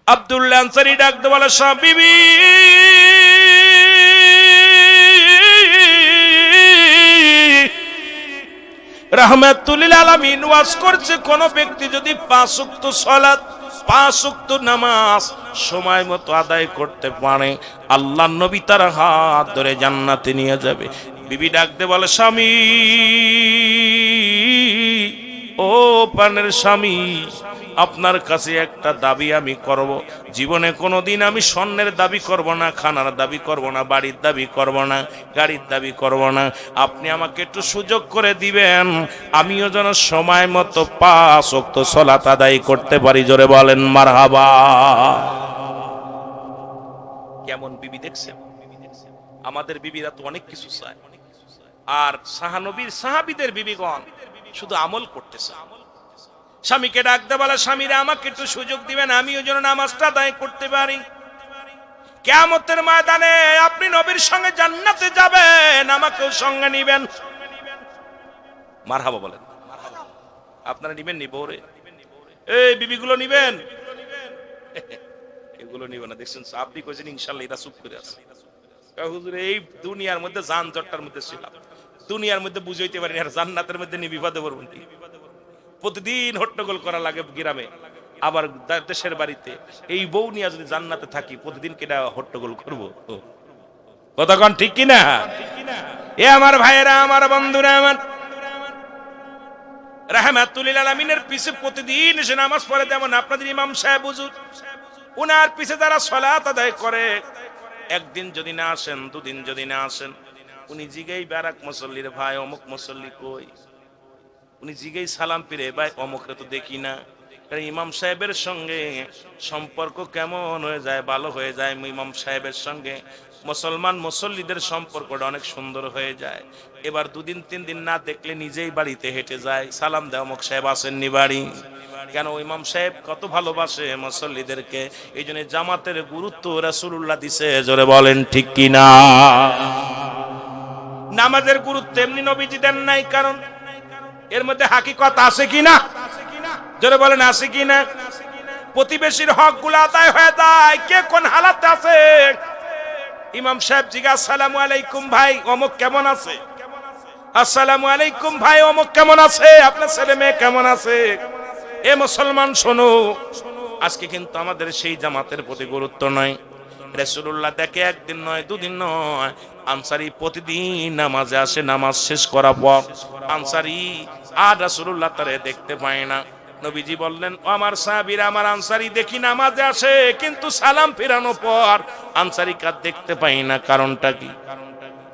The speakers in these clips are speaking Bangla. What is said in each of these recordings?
আব্দুল্লাহ আনসারী ডাকতে বলে, বিবি রাহমাতুল লিল আলামিন ওয়াজ করছে, কোন ব্যক্তি যদি 5 ওয়াক্ত সালাত 5 ওয়াক্ত নামাজ সময় মতো আদায় করতে পারে, আল্লাহর নবী তার হাত ধরে জান্নাতে নিয়ে যাবে। বিবি ডাকতে বলে, স্বামী, ও প্রাণের স্বামী, আপনার কাছে একটা দাবি আমি করব। জীবনে কোনোদিন আমি স্বর্ণের দাবি করব না, খানার দাবি করব না, বাড়ির দাবি করব না, গাড়ির দাবি করব না। আপনি আমাকে একটু সুযোগ করে দিবেন, আমিও যেন সময় মতো 5 ওয়াক্ত সালাত আদায় করতে পারি। জোরে বলেন মারহাবা। কেমন বিবি দেখছেন? আমাদের বিবিরা তো অনেক কিছু চায়, আর সাহানবীর সাহাবীদের বিবিগণ শুধু আমল করতেছে। স্বামীকে ডাকতে বলে, স্বামীরা আমাকে একটু সুযোগ দিবেন, আমিও যেন নামাজটা আদায় করতে পারি। কিয়ামতের ময়দানে আপনি নবীর সঙ্গে জান্নাতে যাবেন, আমাকেও সঙ্গে নিবেন। মারহাবা বলেন। আপনারা নিবেন নি বউরে? এই বিবিগুলো নিবেন? এগুলো নিবেন না। দেখছেন আপনি কইছেন ইনশাআল্লাহ, এটা চুপ করে আছে। হুজুর এই দুনিয়ার মধ্যে যানজটটার মধ্যে ছিলাম, দুনিয়ার মধ্যে বুঝাইতে পারি, আর জান্নাতের মধ্যে নি বিপদে পড়বেন কি? প্রতিদিন হট্টগোল করা লাগে গ্রামে, আবার দেশের বাড়িতে। এই বউ নিয়ে যদি জান্নাতে থাকি, প্রতিদিন কেডা হট্টগোল করবো? কতক্ষণ ঠিক কিনা? এ আমার ভাইয়েরা, আমার বন্ধুরা, আমার রাহমাতুল লিল আলামিনের পিছে প্রতিদিন এসে নামাজ পড়ে, যেমন আপনাদের ইমাম সাহেব হুজুর, উনার পিছে যারা সালাত আদায় করে, একদিন যদি না আসেন, দুদিন যদি না আসেন, উনি জিগাই বারাক মুসল্লির ভাই অমুক মুসল্লি কই? উনি জিগাই সালাম ফিরে, ভাই অমুকরে তো দেখি না। কারণ ইমাম সাহেবের সঙ্গে সম্পর্ক কেমন হয়ে যায়, ভালো হয়ে যায়। ইমাম সাহেবের সঙ্গে মুসলমান মুসল্লিদের সম্পর্কটা অনেক সুন্দর হয়ে যায়। এবার 2 দিন 3 দিন না দেখলে নিজেই বাড়িতে হেঁটে যায়, সালাম দেয়, অমুক সাহেব আসেননি বাড়ি। কেন? ইমাম সাহেব কত ভালোবাসে মুসল্লিদেরকে। এই জন্য জামাতের গুরুত্ব রাসূলুল্লাহ দিছে। জোরে বলেন ঠিক কিনা? নামাজের গুরুত্ব এমনি নবীজি দেন নাই, কারণ এর মধ্যে হাকিকত আছে কিনা? জোরে বলেন আছে কিনা? প্রতিবেশীর হক গুলো আদায় হয়ে যায়, কে কোন হালাতে আছে। ইমাম সাহেব জিজ্ঞাসা, আসসালামু আলাইকুম ভাই অমুক কেমন আছে? আসসালামু আলাইকুম ভাই অমুক কেমন আছে? আপনার ছেলে মেয়ে কেমন আছে? এ মুসলমান শোনো, আজকে কিন্তু আমাদের সেই জামাতের প্রতি গুরুত্ব নাই। রাসূলুল্লাহ দেখে একদিন নয়, 2 দিন নয়, আনসারী প্রতিদিন নামাজে আসে। নামাজ শেষ করার পর আনসারী আর রাসূলুল্লাহ তারে দেখতে পায় না। নবীজি বললেন, ও আমার সাহাবীরা, আমার আনসারী দেখি নামাজে আসে, কিন্তু সালাম ফেরানোর পর আনসারী কার দেখতে পাই না, কারণটা কি?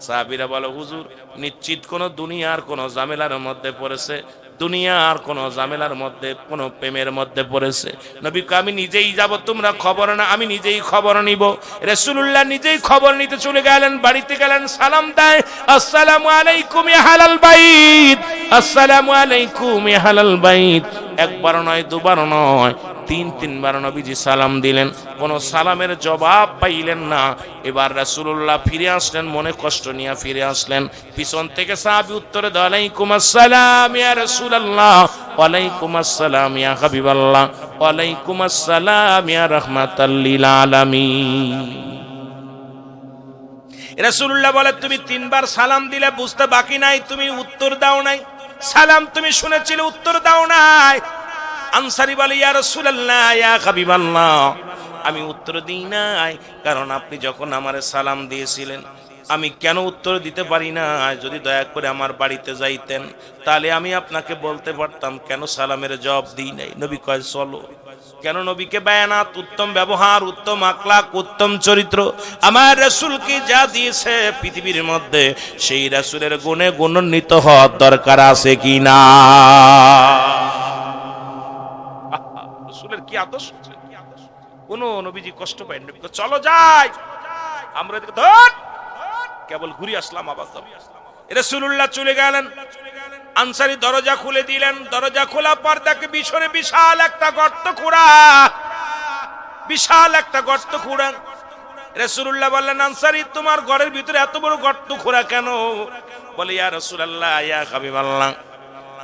সাহাবীরা বলে, হুজুর নিশ্চিত কোন দুনিয়ার কোন ঝামেলার মধ্যে পড়েছে, দুনিয়ার কোন ঝামেলার মধ্যে, কোন প্রেমের মধ্যে পড়েছে। নবী কয়, আমি নিজেই যাব, তোমরা খবর না, আমি নিজেই খবর নিব। রাসূলুল্লাহ নিজেই খবর নিতে চলে গেলেন, বাড়িতে গেলেন, সালাম দেয়, আসসালামু আলাইকুম ইয়া আহলাল বাইত, আসসালামু আলাইকুম ইয়া আহলাল বাইত। একবার নয়, দুবার নয়, 3 বার নবীজি সালাম দিলেন, কোন সালামের জবাব পাইলেন না। এবার রাসূলুল্লাহ ফিরে আসলেন, মনে কষ্ট নিয়ে ফিরে আসলেন। পিছন থেকে সাহাবী উত্তরে দেয়, ওয়ালাইকুম আসসালাম ইয়া রাসূলুল্লাহ, ওয়ালাইকুম আসসালাম ইয়া হাবিবাল্লাহ, ওয়ালাইকুম আসসালাম ইয়া রাহমাতাল লিল আলামিন। রাসূলুল্লাহ বলে, তুমি 3 বার সালাম দিলে, বুঝতে বাকি নাই, তুমি উত্তর দাও নাই। সালাম তুমি শুনেছিলে, উত্তর দাও নাই। আনসারী বলে, ইয়া রাসূলুল্লাহ ইয়া হাবিবাল্লাহ, আমি উত্তর দিই নাই, কারণ আপনি যখন আমারে সালাম দিয়েছিলেন, আমি কেন উত্তর দিতে পারি না? যদি দয়া করে আমার বাড়িতে যাইতেন, তাহলে আমি আপনাকে বলতে পারতাম কেন সালামের জবাব দিই নাই। নবী কয়, চলো। কেন? নবীকে বায়ানাত, উত্তম ব্যবহার, উত্তম আখলাক, উত্তম চরিত্র আমার রাসূলকে যা দিয়েছে পৃথিবীর মধ্যে, সেই রাসূলের গুণে গুণান্বিত হওয়ার দরকার আছে কিনা? রাসূলের কি আদর্শ! কোন নবীজি কষ্ট পায় না, চলো যাই। আমরা কেবল ঘুরে আসলাম, আবার রাসূলুল্লাহ চলে গেলেন। আনসারী দরজা খুলে দিলেন, দরজা খোলা পর দেখে পিছনে বিশাল একটা গর্ত খোঁড়া, বিশাল একটা গর্ত খোঁড়া। রাসূলুল্লাহ বললেন, আনসারী তোমার ঘরের ভিতরে এত বড় গর্ত খোঁড়া কেন? বলে, ইয়া রাসূলুল্লাহ ইয়া হাবিবাল্লাহ,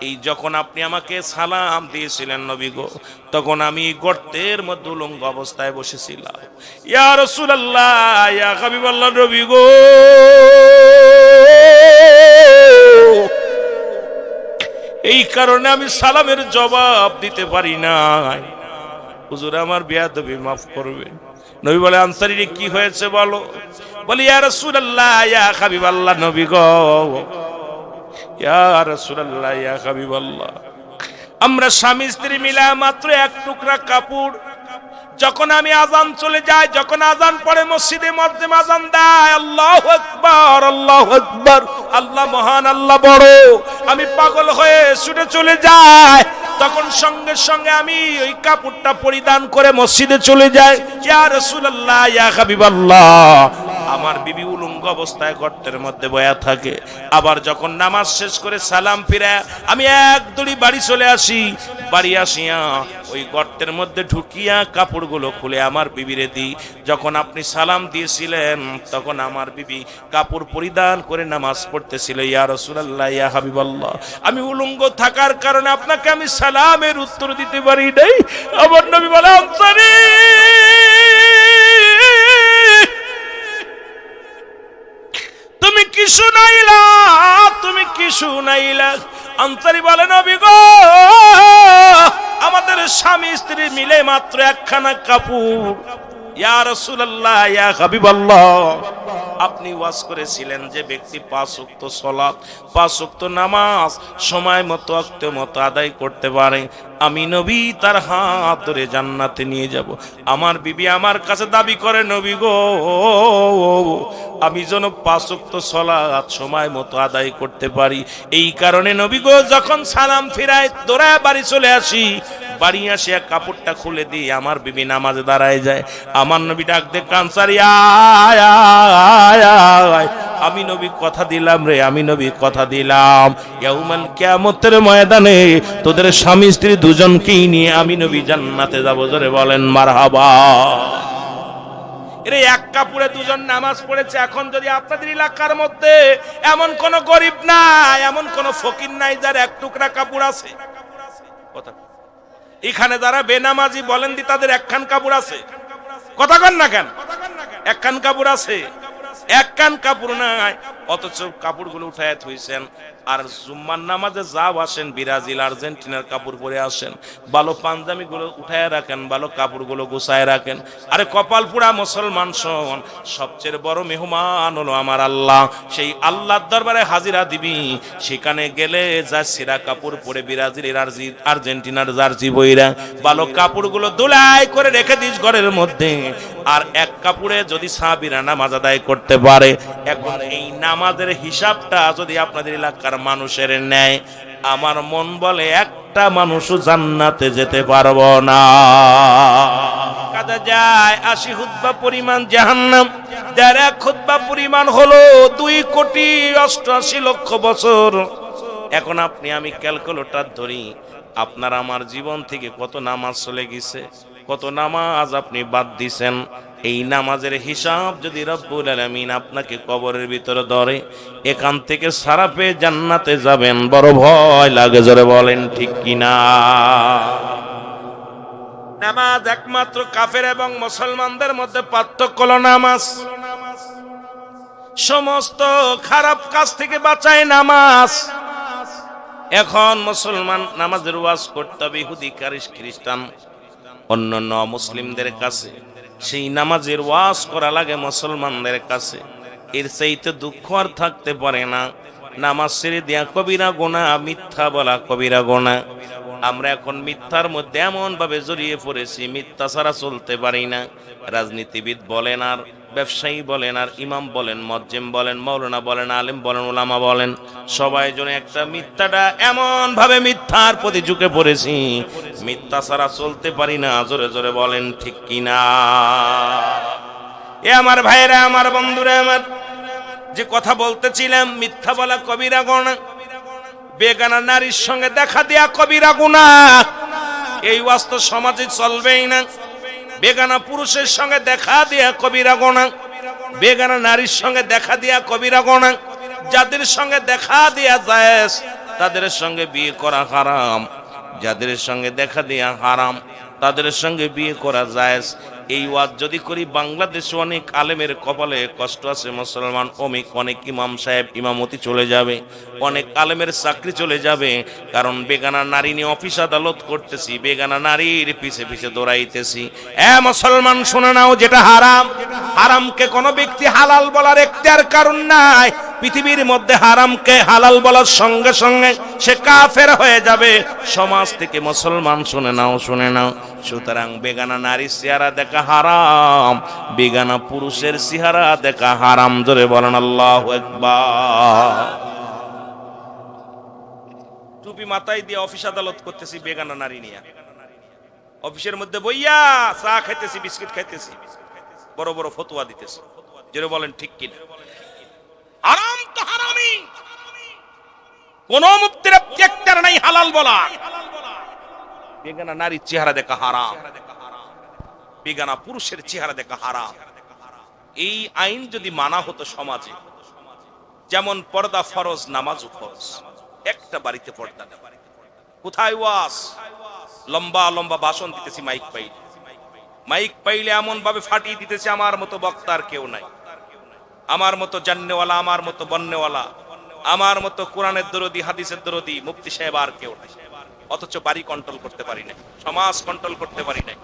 এই যখন আপনি আমাকে সালাম দিয়েছিলেন নবী গো, তখন আমি গর্তের মধ্যে উলঙ্গ অবস্থায় বসেছিলাম। ইয়া রাসূলুল্লাহ, ইয়া হাবিবাল্লাহ নবী গো, এই কারণে আমি সালামের জবাব দিতে পারি না। হুজুর আমার বেয়াদবি মাফ করবেন। নবী বলে, আনসারী কি হয়েছে বলো? বলি, ইয়া রাসূলুল্লাহ, ইয়া হাবিবাল্লাহ নবী গো, ইয়া রাসূলুল্লাহ, ইয়া হাবিবাল্লাহ, আমরা স্বামী স্ত্রী মিলা মাত্র এক টুকরা কাপড়, যখন আমি আজান চলে যাই, যখন আজান পড়ে মসজিদে মধ্যে আজান দেয়, আল্লাহু আকবার, আল্লাহু আকবার, আল্লাহ মহান, আল্লাহ বড়, আমি পাগল হয়ে ছুটে চলে যাই, তখন সঙ্গে সঙ্গে আমি ওই কাপড়টা পরিধান করে মসজিদে চলে যাই। ইয়া রাসূলুল্লাহ, ইয়া হাবিবাল্লাহ, আমার বিবি উলঙ্গ অবস্থায় গর্তের মধ্যে বয়া থাকে। আবার যখন নামাজ শেষ করে সালাম ফিরে আমি এক দড়ি বাড়ি চলে আসি, বাড়ি আসিয়া ওই গর্তের মধ্যে ঢুকিয়া কাপড়গুলো খুলে আমার বিবিরে দিই। যখন আপনি সালাম দিয়েছিলেন তখন আমার বিবি কাপড় পরিধান করে নামাজ পড়তেছিল। ইয়া রাসূলুল্লাহ, ইয়া হাবিবাল্লাহ, আমি উলঙ্গ থাকার কারণে আপনাকে আমি সালামের উত্তর দিতে পারি নাই। আমার নবী বলে, আনসারী তুমি কি শুনাইলা, তুমি কি শুনাইলা? আনসারী বলে, নবী গো, আমাদের স্বামী স্ত্রী মিলে মাত্র একখানা কাপড়। ইয়া রাসূলুল্লাহ, ইয়া হাবিবাল্লাহ, আপনি ওয়াজ করেছিলেন যে ব্যক্তি 5 ওয়াক্ত সালাত, 5 ওয়াক্ত নামাজ সময় মতো ওয়াক্ত মতো আদায় করতে পারে, আমি নবী তার হাত ধরে জান্নাতে নিয়ে যাব। আমার বিবি আমার কাছে দাবি করে, নবী গো, আমি যেন 5 ওয়াক্ত সালাত সময় মতো আদায় করতে পারি। এই কারণে নবী গো, যখন সালাম ফিরায় দৌড়ায় বাড়ি চলে আসি, বাড়ি আসে এক কাপড়টা খুলে দিয়ে আমার বিবি নামাজে দাঁড়ায় যায়। আমার নবী ডাক দে, আনসারী আয় আয় আয়, আমি নবী কথা দিলাম রে, আমি নবী কথা দিলাম, ইয়াউমাল কিয়ামতের ময়দানে তোদের স্বামী স্ত্রী দুজনকেই নিয়ে আমি নবী জান্নাতে যাব। জোরে বলেন মারহাবা। এরে এক কাপড়ে দুজন নামাজ পড়েছে। এখন যদি আপনাদের এলাকার মধ্যে এমন কোন গরিব নাই, এমন কোন ফকির নাই যার এক টুকরা কাপড় আছে, কথা এখানে যারা বেনামাজি বলেন দি তাদের একখান কাপড় আছে, কথা কন না কেন? একখান কাপড় আছে, একখান কাপড় নাই, অথচ কাপড়গুলো উঠায় থইছেন। আর জুম্মার নামাজে যাও আসেন, ব্রাজিল আর্জেন্টিনার কাপড় পরে আসেন, ভালো পাঞ্জাবি গুলো উঠায় রাখেন, ভালো কাপড়গুলো গুছায় রাখেন। আরে কপাল পুরা মুসলমান শোন, সবচেয়ে বড় মেহমান হলো আমার আল্লাহ। সেই আল্লাহর দরবারে হাজিরা দিবি, সেখানে গেলে যা সেরা কাপড় পরে ব্রাজিলের আর্জেন্টিনার জার্সি বইরা ভালো কাপড়গুলো দোলাই করে রেখে দিস ঘরের মধ্যে। আর এক কাপড়ে যদি সাহাবীরা নামাজ আদায় করতে পারে, এখন এই নামাজের হিসাবটা যদি আপনাদের এলাকার মানুষের নেয়, আমার মন বলে একটা মানুষও জান্নাতে যেতে পারবো না। কাজে যায় 80 খুতবা পরিমাণ জাহান্নাম, যার এক খুতবা পরিমাণ হলো 2,88,00,000 বছর। এখন আপনি আমি ক্যালকুলেটর ধরি, আপনার আমার জীবন থেকে কত নামাজ চলে গেছে, কত নামাজ আপনি বাদ দিছেন। এই নামাজের হিসাব যদি রব্বুল আলামিন আপনাকে কবরের ভিতরে ধরে, এখান থেকে সারা পেয়ে জান্নাতে যাবেন, বড় ভয় লাগে। জোরে বলেন ঠিক কিনা? নামাজ একমাত্র কাফের এবং মুসলমানদের মধ্যে পার্থক্য হলো নামাজ সমস্ত খারাপ কাজ থেকে বাঁচায় নামাজ। এখন মুসলমান নামাজের ওয়াজ করতে হবে ইহুদি খ্রিস্টান অন্যান্য মুসলিমদের কাছে, সেই নামাজের ওয়াজ করা লাগে মুসলমানদের কাছে। এর চাইতে দুঃখ আর থাকতে পারে না। নামাজ ছেড়ে দেয়া কবিরা গুনাহ, মিথ্যা বলা কবিরা গুনাহ। আমরা এখন মিথ্যার মধ্যে এমন ভাবে জড়িয়ে পড়েছি, মিথ্যা ছাড়া চলতে পারি না। রাজনীতিবিদ বলেন আর ব্যবসায়ী বলেন আর ইমাম বলেন, মুয়াজ্জিম বলেন, মাওলানা বলেন, আলেম বলেন, উলামা বলেন, সবাই জন্য একটা মিথ্যাটা এমন ভাবে মিথ্যার প্রতি ঝুঁকে পড়েছি, মিথ্যা ছাড়া চলতে পারি না। জোরে জোরে বলেন ঠিক কিনা? এ আমার ভাইরা, আমার বন্ধুরা, আমার যে কথা বলতেছিলাম, মিথ্যা বলা কবিরা গুনাহ, বেগানা নারীর সঙ্গে দেখা দেয়া কবিরা গুনাহ। এই ওয়াস্ত সমাজে চলবেই না। বেগানা পুরুষের সঙ্গে দেখা দেয়া কবিরা গুনাহ, বেগানা নারীর সঙ্গে দেখা দেয়া কবিরা গুনাহ। যাদের সঙ্গে দেখা দেয়া জায়েজ, তাদের সঙ্গে বিয়ে করা হারাম, যাদের সঙ্গে দেখা দেয়া হারাম তাদের সঙ্গে বিয়ে করা জায়েজ। এই ওয়াজ যদি করি বাংলাদেশে অনেক আলেমের কপালে কষ্ট আছে মুসলমান, অনেক ইমাম সাহেব ইমামতি চলে যাবে, অনেক আলেমের চাকরি চলে যাবে, কারণ বেগানা নারী নিয়ে অফিস আদালত করতেছি, বেগানা নারীর পিছে পিছে দৌড়াইতেছি। মুসলমান শুনে নাও, যেটা হারাম, হারামকে কোনো ব্যক্তি হালাল বলার এখতিয়ার কারণ নাই। পৃথিবীর মধ্যে হারামকে হালাল বলার সঙ্গে সঙ্গে সে কাফের হয়ে যাবে সমাজ থেকে। মুসলমান শুনে নাও, শুনে নাও। সুতরাং বেগানা নারীর চেহারা দেখা হারাম, বেগানা পুরুষের চেহারা দেখা হারাম। জোরে বলেন আল্লাহু আকবার। টুপি মাথায় দিয়ে অফিস আদালত করতেছি বেগানা নারী নিয়ে, অফিসের মধ্যে বইয়া চা খাইতেছি, বিস্কিট খাইতেছি, বড় বড় ফতোয়া দিতেছি। জোরে বলেন ঠিক কিনা? হারাম তো হারামই, কোন মুক্তির এখতিয়ার নাই হালাল বলা। বেগানা নারীর চেহারা দেখা হারাম, বেগানা পুরুষের চেহারা দেখা হারাম। এই আইন যদি মানা হতো সমাজে, যেমন পর্দা ফরজ, নামাজও ফরজ, একটা বাড়িতে পর্দা নেই। কোথায় ওয়াজ? লম্বা লম্বা ভাষণ দিতেছি মাইক পাইলে, মাইক পাইলে এমন ভাবে ফাটিয়ে দিতেছি আমার মতো বক্তার কেউ নাই, আমার মতো জান্নেওয়ালা, আমার মতো বন্নেওয়ালা, আমার মতো কোরআনের দরদি, হাদিসের দরদি মুফতি সাহেব আর কেউ নাই। অথচ বাড়ি কন্ট্রোল করতে পারি নাই, সমাজ কন্ট্রোল করতে পারি নাই,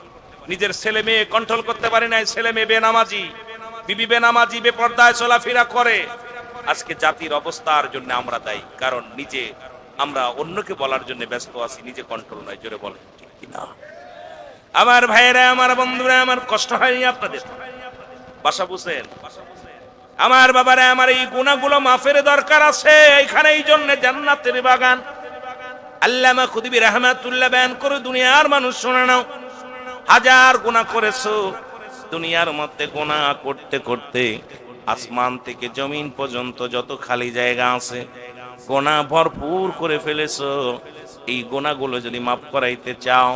নিজের ছেলে মেয়ে কন্ট্রোল করতে পারি নাই। ছেলে মেয়ে বেনামাজি, বিবি বেনামাজি, বেপর্দায় চলাফেরা করে। আজকে জাতির অবস্থার জন্য আমরা দায়ী, কারণ নিজে আমরা অন্যকে বলার জন্য ব্যস্ত আছি, নিজে কন্ট্রোল নাই। জোরে বলেন ঠিক কিনা? আমার ভাইয়েরা, আমার বন্ধুরা, আমার কষ্ট হয়নি আপনাদের? বাসা বুঝেন? আমার বাবারা, আমার এই গুনাহগুলো মাফের দরকার আছে। এখানে এই জন্য জান্নাতের বাগান আল্লামা খুদবি রাহমাতুল্লাহ বয়ান করে, দুনিয়ার মানুষ শুনে নাও, হাজার গুনাহ করেছো, দুনিয়ার মধ্যে গুনাহ করতে করতে আসমান থেকে জমিন পর্যন্ত যত খালি জায়গা আছে গুনাহ ভরপুর করে ফেলেছো। এই গুনাহগুলো যদি মাফ করাইতে চাও,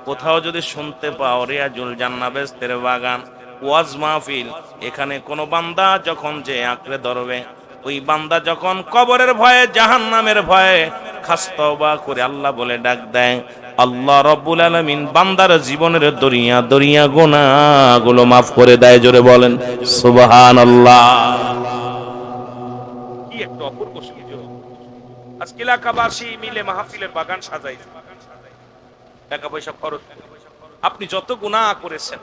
কোথাও যদি শুনতে পাও রিয়াজুল জান্নাহ বেহেশতের বাগান, ওয়াজ মাহফিল, এখানে কোন বান্দা যখন যে আঁকড়ে ধরবে, ওই বান্দা যখন কবরের ভয়ে, জাহান্নামের ভয়ে খাস তওবা করে আল্লাহ বলে ডাক দেয়, আল্লাহ রব্বুল আলামিন বান্দার জীবনের দরিয়া দরিয়া গুনাহগুলো মাফ করে দেয়। জোরে বলেন সুবহানাল্লাহ। কি একটা অপূর্ব সুযোগ। আজকে এলাকাবাসী মিলে মাহফিলের বাগান সাজাইছে, টাকা পয়সা খরচ। আপনি যত গুনাহ করেছেন,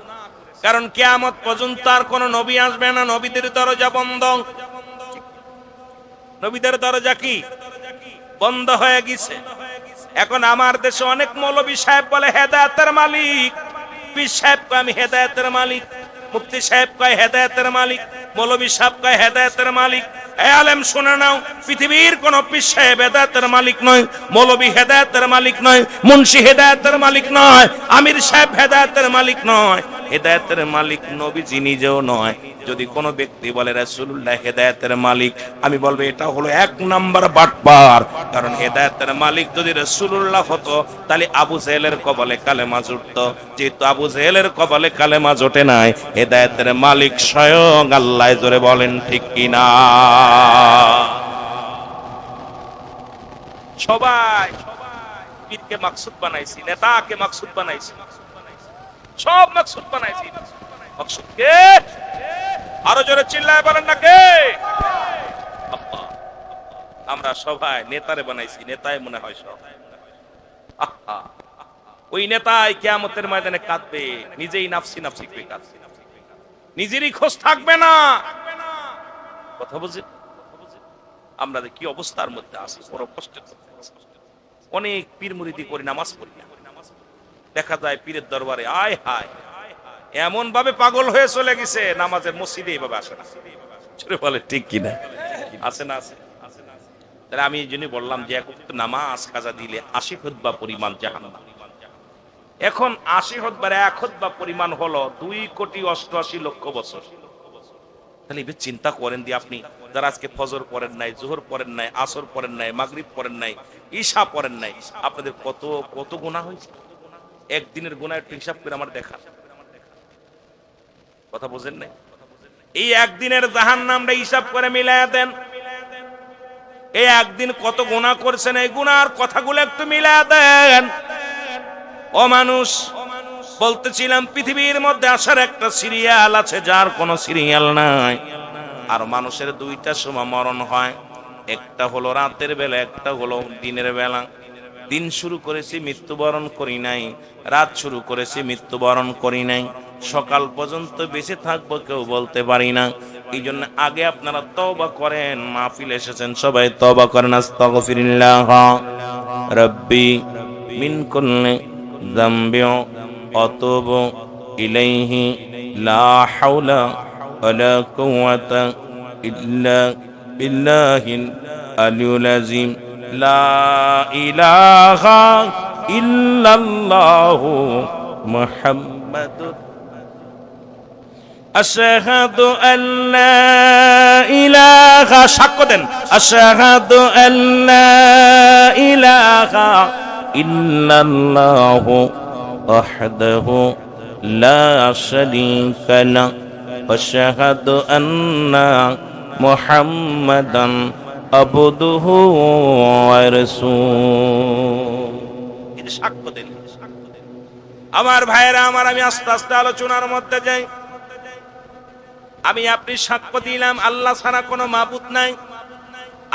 কারণ কিয়ামত পর্যন্ত আর কোন নবী আসবে না, নবীদের দরজা বন্ধ। নবীদের দরজা কি বন্ধ হয়ে গেছে? এখন আমার দেশে অনেক মৌলবী সাহেব বলে হেদায়েতের মালিক, পীর সাহেব কয় আমি হেদায়েতের মালিক, মুফতি সাহেব কয় হেদায়েতের মালিক, মৌলবী সাহেব কয় হেদায়েতের মালিক। এই আলেম শুনে নাও, পৃথিবীর কোন পীর সাহেব হেদায়েতের মালিক নয়, মৌলবী হেদায়েতের মালিক নয়, মুন্সি হেদায়েতের মালিক নয়, আমির সাহেব হেদায়েতের মালিক নয়। হেদায়েতের মালিক নবীজি নিজেও নয়। যদি কোনো ব্যক্তি বলে রাসূলুল্লাহ হেদায়েতের মালিক, আমি বলবো এটা হলো এক নাম্বার বাটপার। কারণ হেদায়েতের মালিক যদি রাসূলুল্লাহ হতো, তাহলে আবু জেহেলের কবলে কালেমা জুটতো। যেহেতু আবু জেহেলের কবলে কালেমা জোটে নাই, হেদায়েতের মালিক স্বয়ং আল্লাহ। জোরে বলেন ঠিক কিনা? সবাই পীরকে মাকসুদ বানাইছি, নেতাকে মাকসুদ বানাইছি, সব মাকসুদ বানাইছি। মাকসুদ কে? আরো জোরে চিল্লায় বলেন না কে? আমরা সবাই নেতারে বানাইছি, নেতাই মনে হয় সব। ওই নেতাই কিয়ামতের ময়দানে কাঁদবে, নিজেই নাফসি নাফসি করে কাঁদবে, নিজেরই খোঁজ থাকবে না। কথা বুঝে? আমরা কি অবস্থার মধ্যে আছি, বড় কষ্টের। অনেক পীর মুরিদি করি, নামাজ পড়ি না। দেখা যায় পীরের দরবারে আয় হায় এমন ভাবে পাগল হয়ে চলে গেছে, নামাজের মসজিদে এইভাবে আসে না। বলে ঠিক কিনা? আসে না? আসে। তাহলে আমি এই জন্য বললাম যে এক ওয়াক্ত নামাজ কাজা দিলে 80 খুতবা পরিমাণ জাহান্নাম। এখন 80 খুতবার এক খুতবা পরিমাণ হলো 2,88,00,000 বছর। তাহলে এবার চিন্তা করেন দিয়ে আপনি যারা আজকে ফজর পড়েন নাই, জোহর পড়েন নাই, আসর পড়েন নাই, মাগরিব পড়েন নাই, ঈশা পড়েন নাই, আপনাদের কত কত গুনাহ হয়েছে। একদিনের গুনাহ একটু হিসাব করে আমার দেখা। কথা বুঝেন নাই? এই একদিনের জাহান্নামটা হিসাব করে মিলায়া দেন। এই একদিন কত গুনাহ করেছেন, এই গুনার কথাগুলো একটু মিলা দেন। ও মানুষ, বলতেছিলাম পৃথিবীর মধ্যে আসার একটা সিরিয়াল আছে যার কোনো সিরিয়াল নাই। আর মানুষের দুইটা সময় মরণ হয়, একটা হলো রাতের বেলা, একটা হলো দিনের বেলা। দিন শুরু করেছি মৃত্যুবরণ করি নাই, রাত শুরু করেছি মৃত্যুবরণ করি নাই, সকাল পর্যন্ত বেঁচে থাকবো কেউ বলতে পারি না। এই জন্য আগে আপনারা তওবা করেন, মাহফিল এসেছেন সবাই তওবা করেন। আস্তাগফিরুল্লাহ রাব্বি মিন কুল্লি যামবি আতুবু ইলাইহি লা হাওলা ওয়ালা কুওয়াতা ইল্লা বিল্লাহিল আলিয়্যিল আযীম। লা ইলাহা ইল্লাল্লাহু মুহাম্মাদুর আশহাদু আল্লা ইলাহা, সাক্ষ্য দেন, আশহাদু আল্লা ইলাহা ইল্লাল্লাহু ওয়াহদাহু লা শারীকা লাহু আশহাদু আন্না মুহাম্মাদান আবদুহু ওয়া রাসূলুহু। এটা সাক্ষ্য দেন। আমার ভাইয়েরা আমার, আমি আস্তে আস্তে আলোচনার মধ্যে যাই। আমি আপনি সাক্ষ্য দিলাম আল্লাহ ছাড়া কোনো মাবুদ নাই,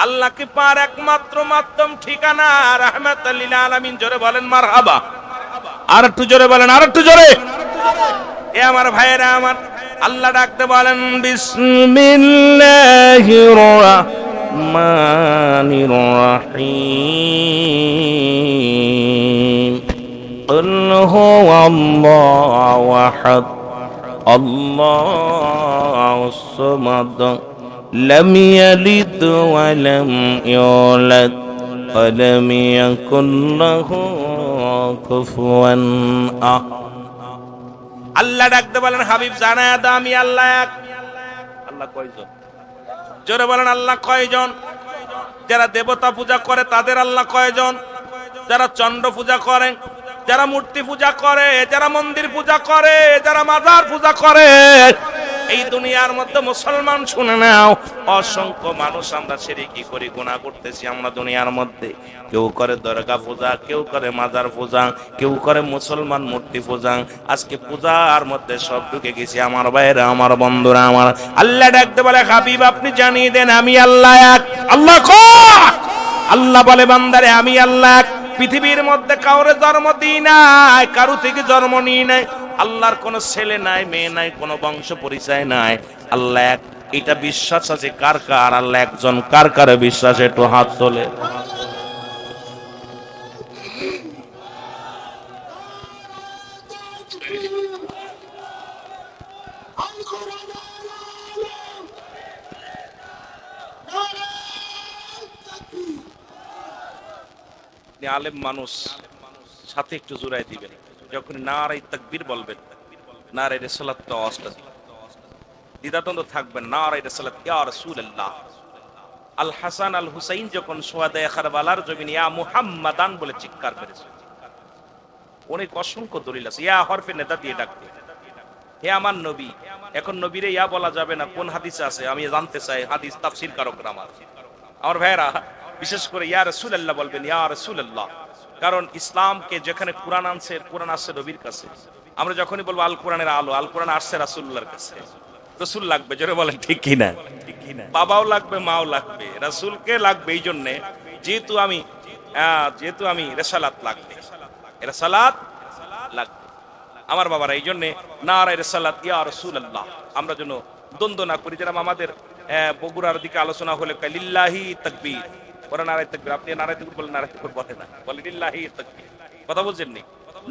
আল্লাহকে পার একমাত্র মাধ্যম ঠিকানা রাহমাতাল লিল আলামিন। জোরে বলেন মারহাবা। আর একটু জোরে বলেন, আর একটু জোরে। এ আমার ভাইয়েরা আমার, আল্লাহ ডাকতে বলেন বিসমিল্লাহির রাহমানির রহিম। কুল হুয়াল্লাহু আহাদ আল্লাহুস সামাদ লাম ইয়ালিদ ওয়া লাম ইউলাদ ওয়া লাম ইয়াকুল লাহু কুফুয়ান আহাদ। আল্লাহ ডাকতে বলেন হাবিব জানায়া দাও আমি আল্লাহ এক। আল্লাহ কয়জন? জোরে বলেন আল্লাহ কয়জন? যারা দেবতা পূজা করে তাদের আল্লাহ কয়জন? যারা চন্দ্র পূজা করে, যারা মূর্তি পূজা করে, যারা মন্দির পূজা করে, যারা মাজার পূজা করে, এই দুনিয়ার মধ্যে মুসলমান শুনে নাও, অসংখ্য মানুষ আমরা শিরকি করি, গুনাহ করতেছি আমরা দুনিয়ার মধ্যে। কেউ করে দরগা পূজা, কেউ করে মাজার পূজা, কেউ করে মুসলমান মূর্তি পূজা। আজকে পূজার মধ্যে সব ঢুকে গেছি আমার ভাইরা, আমার বন্ধুরা আমার। আল্লাহ ডাকতে বলে হাবিব আপনি জানিয়ে দেন আমি আল্লাহ এক। আল্লাহ কয়, আল্লাহ বলে বান্দারে আমি আল্লাহ এক। পৃথিবীর মধ্যে কাউরে জন্ম দিই নাই, কারো থেকে জন্ম নিই নাই। আল্লাহর কোনো ছেলে নাই, মেয়ে নাই, কোনো বংশ পরিচয় নাই। আল্লাহ এক, এটা বিশ্বাস আছে কার কার? আল্লাহ একজন, কার কার বিশ্বাস? একটু হাত তোলে। আলেম মানুষ সাথে একটু জোড়ায় দিবেন, যখন নারায়ে তাকবীর বলবেন, নারায়ে রিসালাত আওয়াজটা দিবেন, দ্বিধাদ্বন্দ্ব থাকবেন। নারায়ে রিসালাত ইয়া রাসূলুল্লাহ। আল হাসান আল হুসাইন যখন শুহাদায়ে কারবালার জমিনে ইয়া মুহাম্মাদান বলে চিৎকার করেছে, অনেক অসংখ্য দলিল আছে। ইয়া হরফে নেদা দিয়ে ডাকবে, হে আমার নবী। এখন নবীরে ইয়া বলা যাবে না, কোন হাদিসে আছে আমি জানতে চাই, হাদিস তাফসীর কারকরা আমার ভাইরা বিশেষ করে ইয়া রাসূলুল্লাহ বলবেন, ইয়া রাসূলুল্লাহ। কারণ ইসলামকে যেখানে কোরআন আনছে, কোরআন আসছে নবীর কাছে। আমরা যখনই বলবো আল কোরআনের আলো, আল কোরআন আসছে রাসূলুল্লাহর কাছে। রাসূল লাগবে, জোরে বলেন ঠিক কি না? বাবাও লাগবে, মাও লাগবে, রাসূলকে লাগবে। এই জন্য যেহেতু আমি রিসালাত লাগবে, রিসালাত লাগবে আমার বাবারা। এই জন্য নারায়ে রিসালাত ইয়া রাসূলুল্লাহ আমরা যেন দ্বন্দ্ব না করি। যেরকম আমাদের বগুড়ার দিকে আলোচনা হলে লিল্লাহি তাকবীর, ওরা নারায়ে তাকবীর, আপনি নারায়ে তাকবীর বলেন, নারায়ে তাকবীর বলে না, বলে লিল্লাহি তাকবীর। কথা বুঝছেন নি?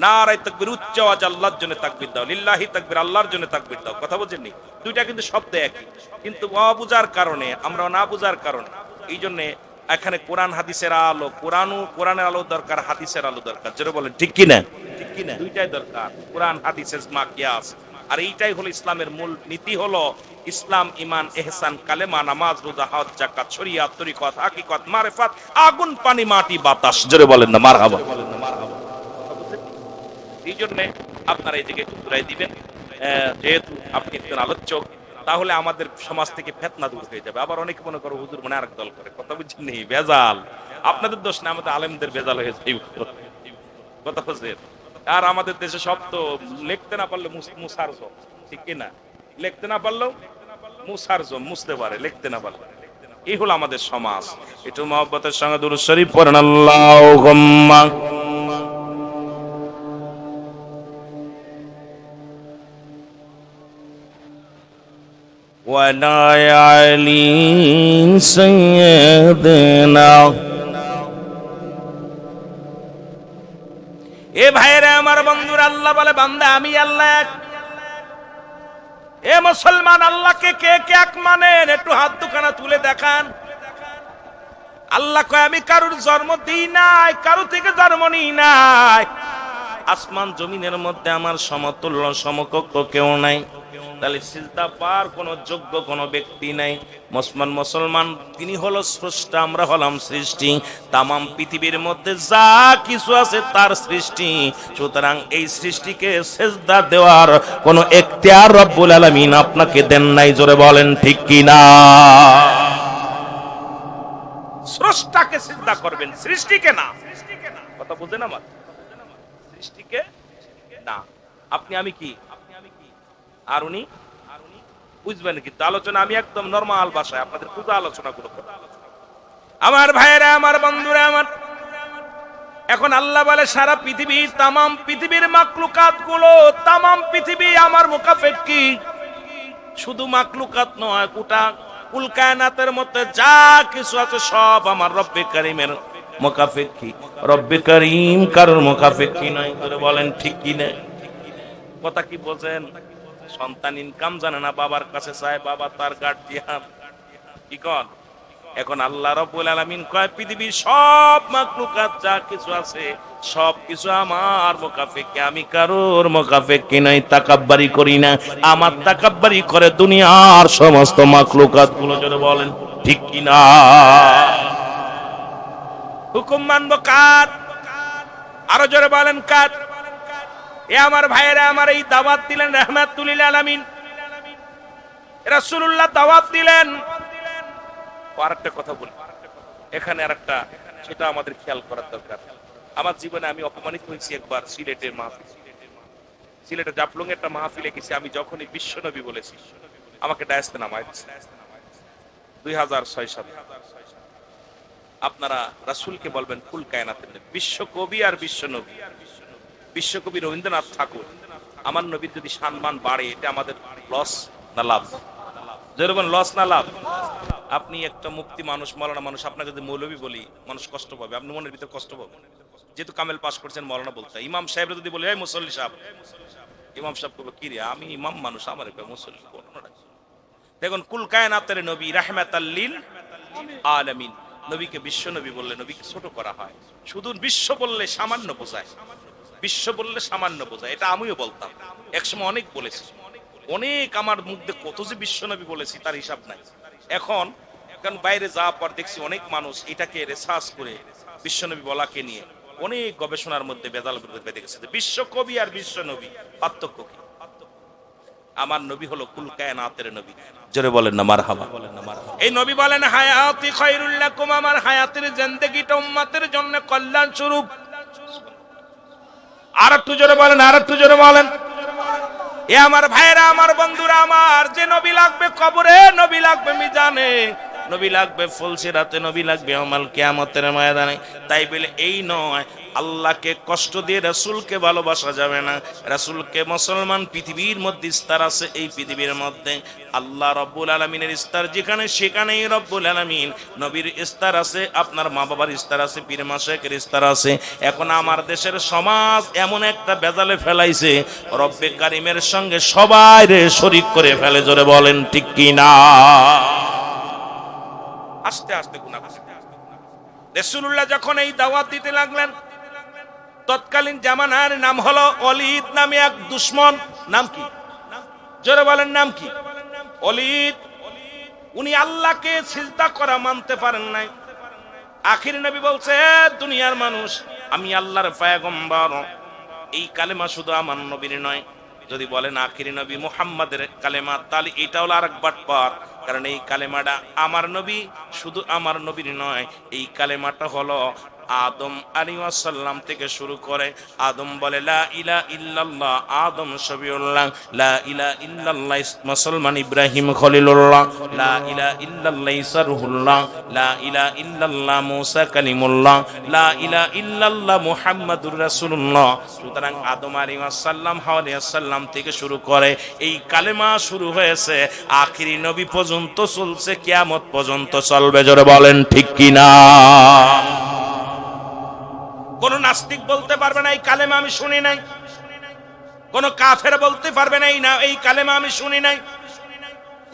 নারায়ে তাকবীর উচ্চ আওয়াজ আল্লাহর জন্য তাকবীর দাও, লিল্লাহি তাকবীর আল্লাহর জন্য তাকবীর দাও। কথা বুঝছেন নি? দুইটা কিন্তু শব্দ একই, কিন্তু অবুঝার কারণে, আমরা না বুঝার কারণে, এই জন্য এখানে কোরআন হাদিসের আলো, কোরআনের আলো দরকার, হাদিসের আলো দরকার। যেটা বলেন ঠিক কি না? ঠিক কি না? দুইটাই দরকার, কোরআন হাদিসের ইজমা কিয়াস। আর এইটাই হলো ইসলামের মূল নীতি, হলো ইসলাম, ঈমান, ইহসান, কালেমা, নামাজ, রোজা, হজ, যাকাত, শরিয়াত, তরিকত, হাকিকত, মারিফাত, আগুন, পানি, মাটি, বাতাস। জোরে বলেন না মারহাবা। এই জন্য আপনারা এই দিকে ঘুরাই দিবেন, যেহেতু আপনি একজন আলোচক, তাহলে আমাদের সমাজ থেকে ফিতনা দূর হয়ে যাবে। আবার অনেকে মনে করো হুজুর মানে আরেক দল করে, কথা বুঝছেন নি? ভেজাল আপনাদের দোষ না, আমাদের আলেমদের ভেজাল হয়ে যায়, কথা বুঝছেন? আর আমাদের দেশে সব তো লিখতে না পারলে মুসার জম, ঠিক কিনা? লিখতে না পারলেও মুসার জম, মুছতে পারে, লিখতে না পারলে। এই হলো আমাদের সমাজ। একটু মহব্বতের সঙ্গে দুরূদ শরীফ পড়েন, আল্লাহুম্মা وعلى علي سيدنا। এ ভাইরা আমার বন্ধুরা, আল্লাহ বলে বান্দা আমি আল্লাহ এক। এ মুসলমান, আল্লাহকে কে কে এক মানেন? একটু হাত দুখানা তুলে দেখান। আল্লাহ কয় আমি কারুর জন্ম দিই নাই, কারু থেকে জন্ম নিই নাই। আসমান জমিনের মধ্যে আমার সমতুল্য সমকক্ষ কেউ নাই। তাহলে সিজদা পার কোন যোগ্য কোন ব্যক্তি নাই। মুসলমান তিনি হলো স্রষ্টা, আমরা হলাম সৃষ্টি। তামাম পৃথিবীর মধ্যে যা কিছু আছে তার সৃষ্টি। সুতরাং এই সৃষ্টিকে সিজদা দেওয়ার কোন এখতিয়ার রব্বুল আলামিন আপনাকে দেন নাই। জোরে বলেন ঠিক কি না? স্রষ্টাকে সিজদা করবেন, সৃষ্টিকে না। কথা বুঝেন আমার? সৃষ্টিকে না। আপনি আমি কি আর উনি বুঝবেন কিন্তু আলোচনা আমি একদম নরমাল ভাষায় আপনাদের পূজা আলোচনা করব। আমার ভাইরা আমার বন্ধুরা আমার, এখন আল্লাহ বলে সারা পৃথিবী, তামাম পৃথিবীর মাখলুকাত গুলো, তামাম পৃথিবী আমার মুখাপেক্ষী। শুধু মাখলুকাত নয়, গোটা কুল কায়নাতের মধ্যে যা কিছু আছে সব আমার রব্বে কারীমের মুখাপেক্ষী। রব্বে কারীম কারোর মুখাপেক্ষী নয়। করে বলেন ঠিক কি না? কথা কি বোঝেন? সন্তান ইনকাম জানে না, বাবার কাছে চায়, বাবা তার গার্ডিয়ান। কি কর? এখন আল্লাহ রাব্বুল আলামিন কয় পৃথিবীর সব মাখলুকাত যা কিছু আছে সব কিছু আমার মুখাপেক্ষী, আমি কারোর মুখাপেক্ষী নাই। তাকাব্বারি করি না, আমার তাকাব্বারি করে দুনিয়ার সমস্ত মাখলুকাত গুলো। যদি বলেন ঠিক কি না? হুকুম মানবো কার? আরো জোরে বলেন কার? এ আমার ভাইয়েরা আমার, এই দাওয়াত দিলেন রাহমাতুল লিল আলামিন, রাসূলুল্লাহ দাওয়াত দিলেন। আরেকটা কথা বলি এখানে, আরেকটা সেটা আমাদের খেয়াল করার দরকার। আমার জীবনে আমি অপমানিত হয়েছি একবার সিলেটের মাহফিল, সিলেটের জাফলং একটা মাহফিলে গেছি। আমি যখনই বিশ্বনবী বলেছি আমাকে ডায়াসতে নামায় দিয়েছে 2006 সালে। আপনারা রাসূলকে বলবেন কুল কায়নাতের নবী, বিশ্বকবি আর বিশ্বনবী। বিশ্বকবি রবীন্দ্রনাথ ঠাকুর, আমার নবীর যদি সম্মান বাড়ে এটা আমাদের লস না লাভ? যেরকম লস না লাভ? আপনি একটা মুক্তি মানুষ, মৌলানা মানুষ, আপনাকে যদি মৌলবী বলি মানুষ কষ্ট পাবে, আপনি মনের ভিতরে কষ্ট পাবেন। যেহেতু কামেল পাস করছেন মৌলানা বলতে, ইমাম সাহেব যদি বলি এই মুসল্লি সাহেব, ইমাম সাহেব কবে কি রে আমি ইমাম মানুষ, আমার মুসল্লি। দেখুন কুল কায়নাতের নবী রাহমাতাল লিল আলামিন, নবীকে বিশ্ব নবী বললে নবীকে ছোট করা হয়। শুধু বিশ্ব বললে সামান্য বোঝায়, বিশ্ব বললে সামান্য বোঝায়। এটা আমিও বলতাম একসময়, অনেক বলেছি, অনেক আমার মুখ দিয়ে কত যে বিশ্ব নবী বলেছি তার হিসাব নাই। এখন কারণ বাইরে যাওয়ার পর দেখছি অনেক মানুষ এটাকে রিসার্চ করে বিশ্বনবী বলাকে নিয়ে অনেক গবেষণার মধ্যে বেদাল বেঁধে গেছে। বিশ্ব কবি আর বিশ্ব নবী পার্থক্য কি? আমার নবী হলো কুল কায়নাতের নবী। জোরে বলেন না মারহাবা। এই নবী বলেন হায়াতি খায়রুল লাকুম, আমার হায়াতের জিন্দেগিটা উম্মতের জন্য কল্যাণ স্বরূপ। আর একটু জোরে বলেন, আর একটু জোরে বলেন। এ আমার ভাইরা আমার বন্ধুরা আমার, যে নবী লাগবে কবরে, নবী লাগবে মিজানে, নবী লাগবে ফুলসিরাতে, নবী লাগবে ইয়াউমুল কিয়ামতের ময়দানে। তাই বলে এই নয় আল্লাহকে কষ্ট দিয়ে রাসূলকে ভালোবাসা যাবে না। রাসূলকে মুসলমান পৃথিবীর মধ্যে স্তর আছে, এই পৃথিবীর মধ্যে আল্লাহ রব্বুল আলামিনের স্তর যেখানে সেখানেই রব্বুল আলামিন নবীর স্তর আছে, আপনার মা বাবার স্তর আছে, পীর মাশায়েখের স্তর আছে। এখন আমার দেশের সমাজ এমন একটা বেজালে ফেলাইছে, রব্বে কারিমের সঙ্গে সবাই রে শরীক করে ফেলে। জোরে বলেন ঠিক কি না? আস্তে আস্তে গুনাহ করছে। রাসূলুল্লাহ যখন এই দাওয়াত দিতে লাগলেন, তৎকালীন জামানার নাম হলো ওলীদ নামে এক দুশমন। নাম কি? জোরে বলেন নাম কি? ওলীদ। উনি আল্লাহকে সিজদা করা মানতে পারেন নাই। আখির নবী বলছে দুনিয়ার মানুষ, আমি আল্লাহর পয়গম্বর। এই কালেমা শুধু আমার নবীর নয়, যদি বলেন আখিরি নবী মুহাম্মাদের কালেমা, তাহলে এটা হলো আরেকবার পার। কারণ এই কালেমাটা আমার নবী, শুধু আমার নবীর নয়, এই কালেমাটা হলো আদম আলাইহিস সালাম থেকে শুরু করে। আদম বলে লা ইলাহা ইল্লাল্লাহ, আদম শফিউল্লাহ। লা ইলাহা ইল্লাল্লাহ মুসলমান ইব্রাহিম খলিলুল্লাহ। লা ইলাহা ইল্লাল্লাহ ঈসা রূহুল্লাহ। লা ইলাহা ইল্লাল্লাহ মুসা কালিমুল্লাহ। লা ইলাহা ইল্লাল্লাহ মুহাম্মাদুর রাসূলুল্লাহ। সুতরাং আদম আলাইহিস সালাম হাওয়া আলাইহিস সালাম থেকে শুরু করে এই কালেমা শুরু হয়েছে, আখিরি নবী পর্যন্ত চলছে, কিয়ামত পর্যন্ত চলবে। জোরে বলেন ঠিক কিনা? কোন নাস্তিক বলতে পারবে না এই কালেমা আমি শুনি নাই। কোন কাফের বলতে পারবে না এই কালেমা আমি শুনি নাই।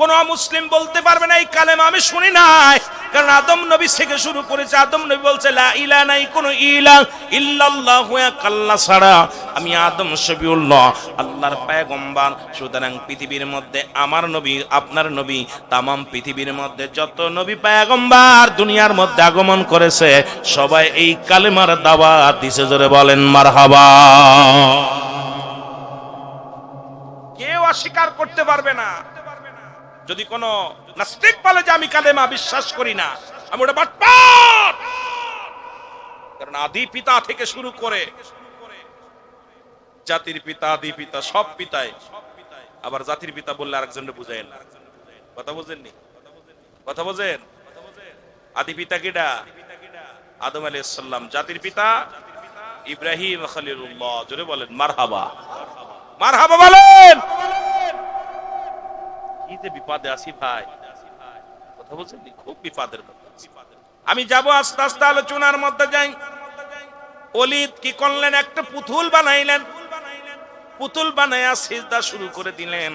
কোন মুসলিম বলতে পারবে না এই কালেমা আমি শুনি নাই। কারণ আদম নবী থেকে শুরু করেছে, আদম নবী বলছে লা ইলাহা নাই কোন ইলাহ ইল্লাল্লাহু আল্লাহ ছাড়া, আমি আদম শফিউল্লাহ আল্লাহর পয়গম্বর। সুতরাং পৃথিবীর মধ্যে আমার নবী, আপনার নবী, তামাম পৃথিবীর মধ্যে যত নবী পয়গম্বর দুনিয়ার মধ্যে আগমন করেছে, সবাই এই কালেমার দাওয়াত দিছে। জোরে বলেন মারহাবা। কেউ অস্বীকার করতে পারবে না। যদি কোন নাস্তিক বলে যে আমি কালেমা বিশ্বাস করি না, আমি ওটা বাটপার। কারণ আদি পিতা থেকে শুরু করে জাতির পিতা, আদি পিতা, সব পিতাই। আবার জাতির পিতা বললে আরেকজনকে বুঝাইল, কথা বুঝেননি? কথা বুঝেন? আদি পিতা কিডা? আদম আলাইহিস সালাম। জাতির পিতা ইব্রাহিম খলিলুল্লাহ। জোরে বলেন মারহাবা। মারহাবা বলেন। কি যে বিপদে আছি ভাই, কথা বলছেন, খুব বিপদের মধ্যে। আমি যাব আস্তে আস্তে আলোচনার মধ্যে যাই। ওলীদ কি করলেন? একটা পুতুল বানাইলেন। পুতুল বানায়া সিজদা শুরু করে দিলেন।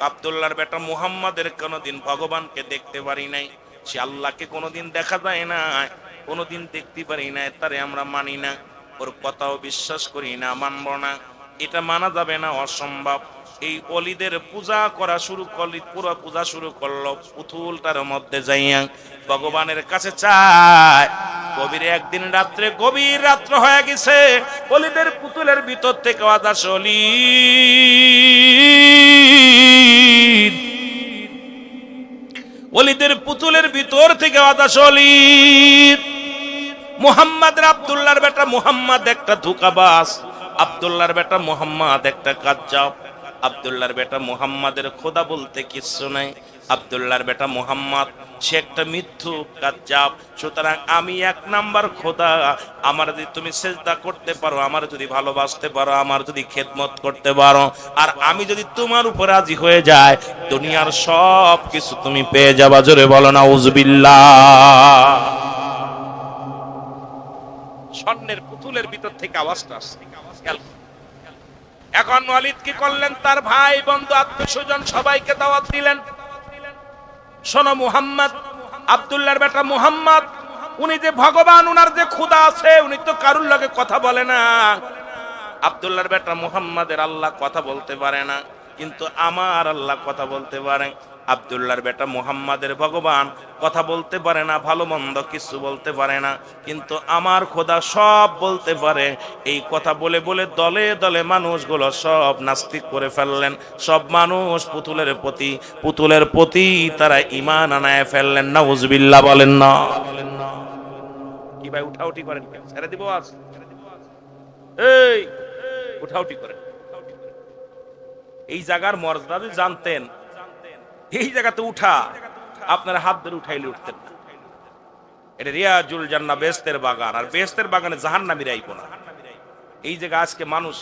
আব্দুল্লাহর বেটা মুহাম্মাদের কোনদিন ভগবানকে দেখতে পারি নাই, সে আল্লাহকে কোনদিন দেখা যায় না, কোনদিন দেখতে পারি না, তারে আমরা মানি না, ওর কথাও বিশ্বাস করি না, মানব না। এটা মানা যাবে না, অসম্ভব। এই ওলীদের পূজা করা শুরু করলি, পুরো পূজা শুরু করলো পুতুলটার মধ্যে যাইয়া ভগবানের কাছে চায়। গভীর একদিন রাত্রে, গভীর রাত্র হয়ে গেছে, ওলীদের পুতুলের ভিতর থেকে আওয়াজ আসে, ওলীদ। ওলীদের পুতুলের ভিতর থেকে আওয়াজ আসে, ওলীদ। মুহাম্মদ আব্দুল্লাহর বেটা মুহাম্মদ একটা ধোঁকাবাজ, আব্দুল্লাহর বেটা মুহাম্মদ একটা কাজ্জাব। আব্দুল্লাহর বেটা মুহাম্মাদের খোদা বলতে কিচ্ছু নাই। আব্দুল্লাহর বেটা মুহাম্মদ সে একটা মিথ্যুক কাজ্জাব। সুতরাং আমি এক নাম্বার খোদা। আমার যদি তুমি সিজদা করতে পারো, আমার যদি ভালোবাসতে পারো, আমার যদি খেদমত করতে পারো, আর আমি যদি তোমার উপর রাজি হয়ে যায়, দুনিয়ার সব কিছু তুমি পেয়ে যাবা। জোরে বলো না আউযুবিল্লাহ। স্বর্ণের পুতুলের ভিতর থেকে আওয়াজটা আসছে। এখন ওলীদ কি করলেন? তার ভাই বন্ধু আত্মীয় স্বজন সবাইকে দাওয়াত দিলেন। শোনো মুহাম্মদ, আব্দুল্লাহর বেটা মুহাম্মদ, উনি যে ভগবান, উনার যে খোদা আছে, উনি তো কারুর লগে কথা বলে না। আব্দুল্লাহর বেটা মুহাম্মাদের আল্লাহ কথা বলতে পারে না, কিন্তু আমার আল্লাহ কথা বলতে পারে। আব্দুল্লাহর বেটা মুহাম্মাদের ভগবান কথা বলতে পারে না, ভালো মন্দ কিছু বলতে পারে না, কিন্তু আমার খোদা সব বলতে পারে। এই কথা বলে বলে দলে দলে মানুষগুলো সব নাস্তিক করে ফেললেন। সব মানুষ পুতুলের প্রতি তারা ঈমান আনায় ফেললেন। নাউযুবিল্লাহ বলেন না। কি ভাই উঠাউঠি করেন? ছেড়ে দিব আজ? এই উঠাউঠি করেন। এই জায়গার মর্যাদা যদি জানতেন, এই জায়গাতে উঠা আপনার হাত ধরে উঠাইলে উঠতেন না। এটা রিয়াজুল জান্নাহ, বেহেশতের বাগান। আর বেহেশতের বাগানে জাহান্নামীরা আইবো না। এই জায়গা আজকে মানুষ,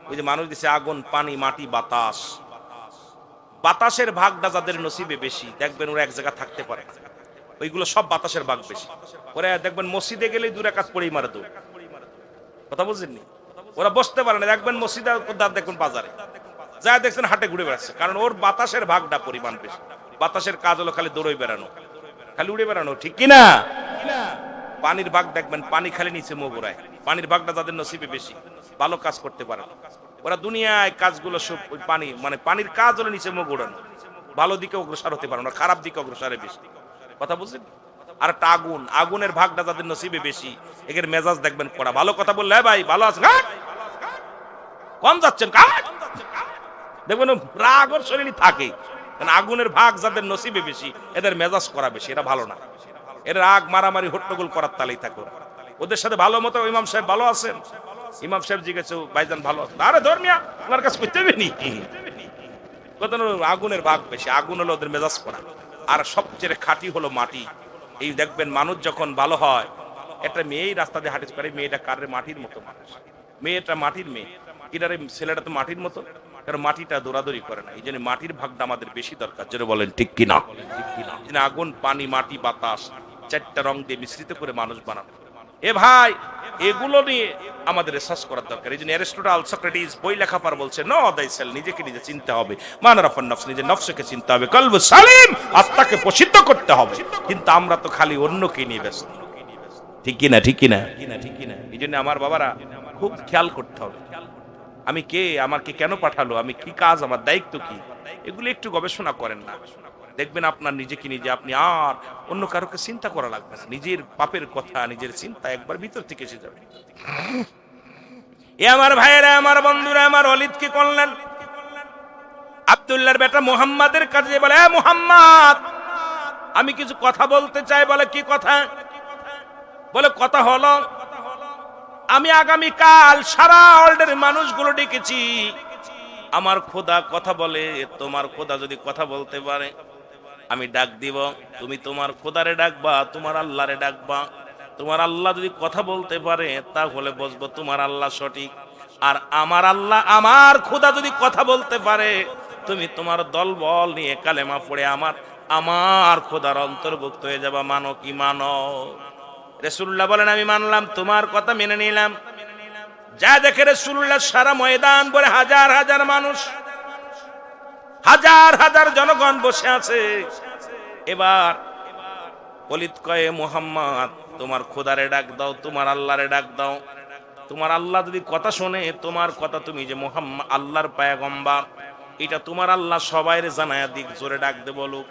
ওই যে মানুষ দিছে আগুন, পানি, মাটি, বাতাস। বাতাসের ভাগটা যাদের নসিবে বেশি, দেখবেন ওরা এক জায়গা থাকতে পারে। ওইগুলো সব বাতাসের ভাগ বেশি। ওরা দেখবেন মসজিদে গেলে 2 রাকাত পড়েই মারে দৌড়। কথা বুঝেননি? ওরা বসতে পারে না, দেখবেন মসজিদে, দেখবেন বাজারে যা দেখছেন হাটে ঘুরে বেড়াচ্ছে। কারণ ওর বাতাসের ভাগটা পরিমাণ বেশি। বাতাসের কাজ হলো খালি দৌড়ই বেড়ানো, খালি উড়ে বেড়ানো, ঠিক কিনা? পানির ভাগ দেখবেন, পানি খালি নিচে মোগরায়। পানির ভাগটা যাদের নসিবে বেশি, ভালো কাজ করতে পারে না। ওরা দুনিয়ায় কাজগুলো সব ওই পানি, মানে পানির কাজ হলো নিচে মুখ ওড়ানো। ভালো দিকে অগ্রসর হতে পারে না, খারাপ দিকে অগ্রসরে বেশি। কথা বুঝলেন? আর একটা আগুন, আগুনের ভাগটা যাদের নসিবে বেশি, এদের মেজাজ দেখবেন কড়া। ভালো কথা বললে, হ্যাঁ ভাই ভালো আছেন, কম যাচ্ছেন, দেখবেন রাগ ওর শরীরে থাকে, কারণ আগুনের ভাগ যাদের নসিবে বেশি এদের মেজাজ করা বেশি, এটা ভালো না। এর রাগ মারামারি হট্টগোল করার তালেই থাকে ওরা। ওদের সাথে ভালো মতো ইমাম সাহেব ভালো আছেন, ইমাম সাহেব জিজ্ঞেস ভাইজান ভালো আছেন, আরে ধর্মিয়া ওনার কাছে করতে হবে নি, আগুনের ভাগ বেশি, আগুন হলো ওদের মেজাজ করা। আর সবচেয়ে খাঁটি হলো মাটি। এই দেখবেন মানুষ যখন ভালো হয়, একটা মেয়েই রাস্তা দিয়ে হাঁটিস করে, মেয়েটা কারের মাটির মতো মানুষ, মেয়েটা মাটির মেয়ে, এটার ছেলেটা তো মাটির মতো, কারণ মাটিটা দৌড়াদৌড়ি করে না। এই জন্য মাটির ভাগটা আমাদের বেশি দরকার, যেটা বলেন ঠিক কিনা। আগুন, পানি, মাটি, বাতাস চারটা রং দিয়ে মিশ্রিত করে মানুষ বানানো। এ ভাই, এগুলো নিয়ে আমাদের রিসার্চ করার দরকার। এই জন্য অ্যারিস্টটল, সক্রেটিস বই লেখাপড় বলছে নো দাইসেল, নিজেকে নিজে চিনতে হবে, মানারাফান নফস, নিজের নফসকে চিনতে হবে, কলব সালিম, আত্মাকে প্রসিদ্ধ করতে হবে। কিন্তু আমরা তো খালি অন্যকে নিয়ে ব্যস্ত, ঠিক কিনা, ঠিক কিনা, ঠিক কিনা। এই জন্য আমার বাবারা খুব খেয়াল করতে হবে, আমি কে, আমাকে কেন পাঠালো, আমি কি কাজ, আমার দায়িত্ব কি, এগুলো একটু গবেষণা করেন না, দেখবেন আপনার নিজেকে নিজে আপনি আর অন্য কারোকে চিন্তা করা লাগবে না। নিজের পাপের কথা, নিজের চিন্তা একবার ভিতর থেকে এসে যাবে। এ আমার ভাইয়েরা, আমার বন্ধুরা, আমার ওয়ালিদ কি করলেন? আব্দুল্লাহর বেটা মুহাম্মাদের কাছে বলে, এ মুহাম্মদ, আমি কিছু কথা বলতে চাই। বলে কি কথা? বলে কথা হলো, আমি আগামী কাল সারা ওয়ার্ল্ডের মানুষগুলো ডেকেছি, আমার খোদা কথা বলে, তোমার খোদা যদি কথা বলতে পারে আমি ডাক দিব, তুমি তোমার খোদারে ডাকবা, তোমার আল্লাহরে ডাকবা। তোমার আল্লাহ যদি কথা বলতে পারে তাহলে বুঝবো তোমার আল্লাহ সঠিক, আর আমার আল্লাহ, আমার খোদা যদি কথা বলতে পারে, তুমি তোমার দলবল নিয়ে কালেমা পড়ে আমার খোদার অন্তর্ভুক্ত হয়ে যাবা। মানো কি মানো? রাসূলুল্লাহ বলেন, আমি মানলাম, তোমার কথা মেনে নিলাম। যা দেখে রাসূলুল্লাহ সারা ময়দান ভরে হাজার হাজার মানুষ, হাজার হাজার জনগণ বসে আছে। এবার ওয়ালিদ কয়ে, মুহাম্মদ, তোমার খোদারে ডাক দাও, তোমার আল্লাহরে ডাক দাও। তোমার আল্লাহ যদি কথা শোনে, তোমার কথা, তুমি যে মুহাম্মদ আল্লাহর পয়গম্বর, এটা তোমার আল্লাহ সবাইরে জানায়া দিক, জোরে ডাক দে বলুক।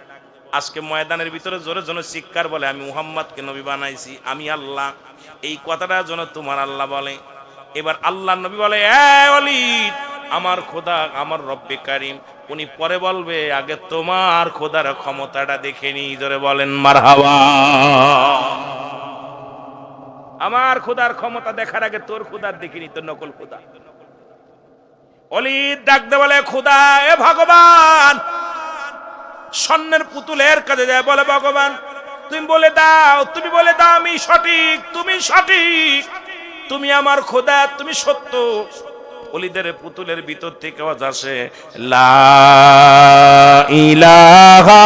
আজকে ময়দানের ভিতরে জোরে জোরে চিৎকার বলে, আমি মুহাম্মদকে নবী বানাইছি, আমি আল্লাহ, এই কথাটা যেন তোমার আল্লাহ বলে। এবার আল্লাহ নবী বলে, এ ওয়ালিদ, আমার খোদা, আমার রব্বে কারিম, উনি পরে বলবে, আগে তোমার খোদার ক্ষমতাটা দেখে নি। জোরে বলেন মারহাবা। আমার খোদার ক্ষমতা দেখার আগে তোর খোদার দেখিনি, তোর নকল খোদা। ওয়ালিদ ডাকতে বলে, খোদা, এ ভগবান, স্বর্ণের পুতুলের কাছে যায়, বলে, ভগবান তুমি বলে দাও, তুমি বলে দাও আমি সঠিক, তুমি সঠিক, তুমি আমার খোদা, তুমি সত্য। ওলিদের পুতুলের ভিতর থেকে আওয়াজ আসে, লা ইলাহা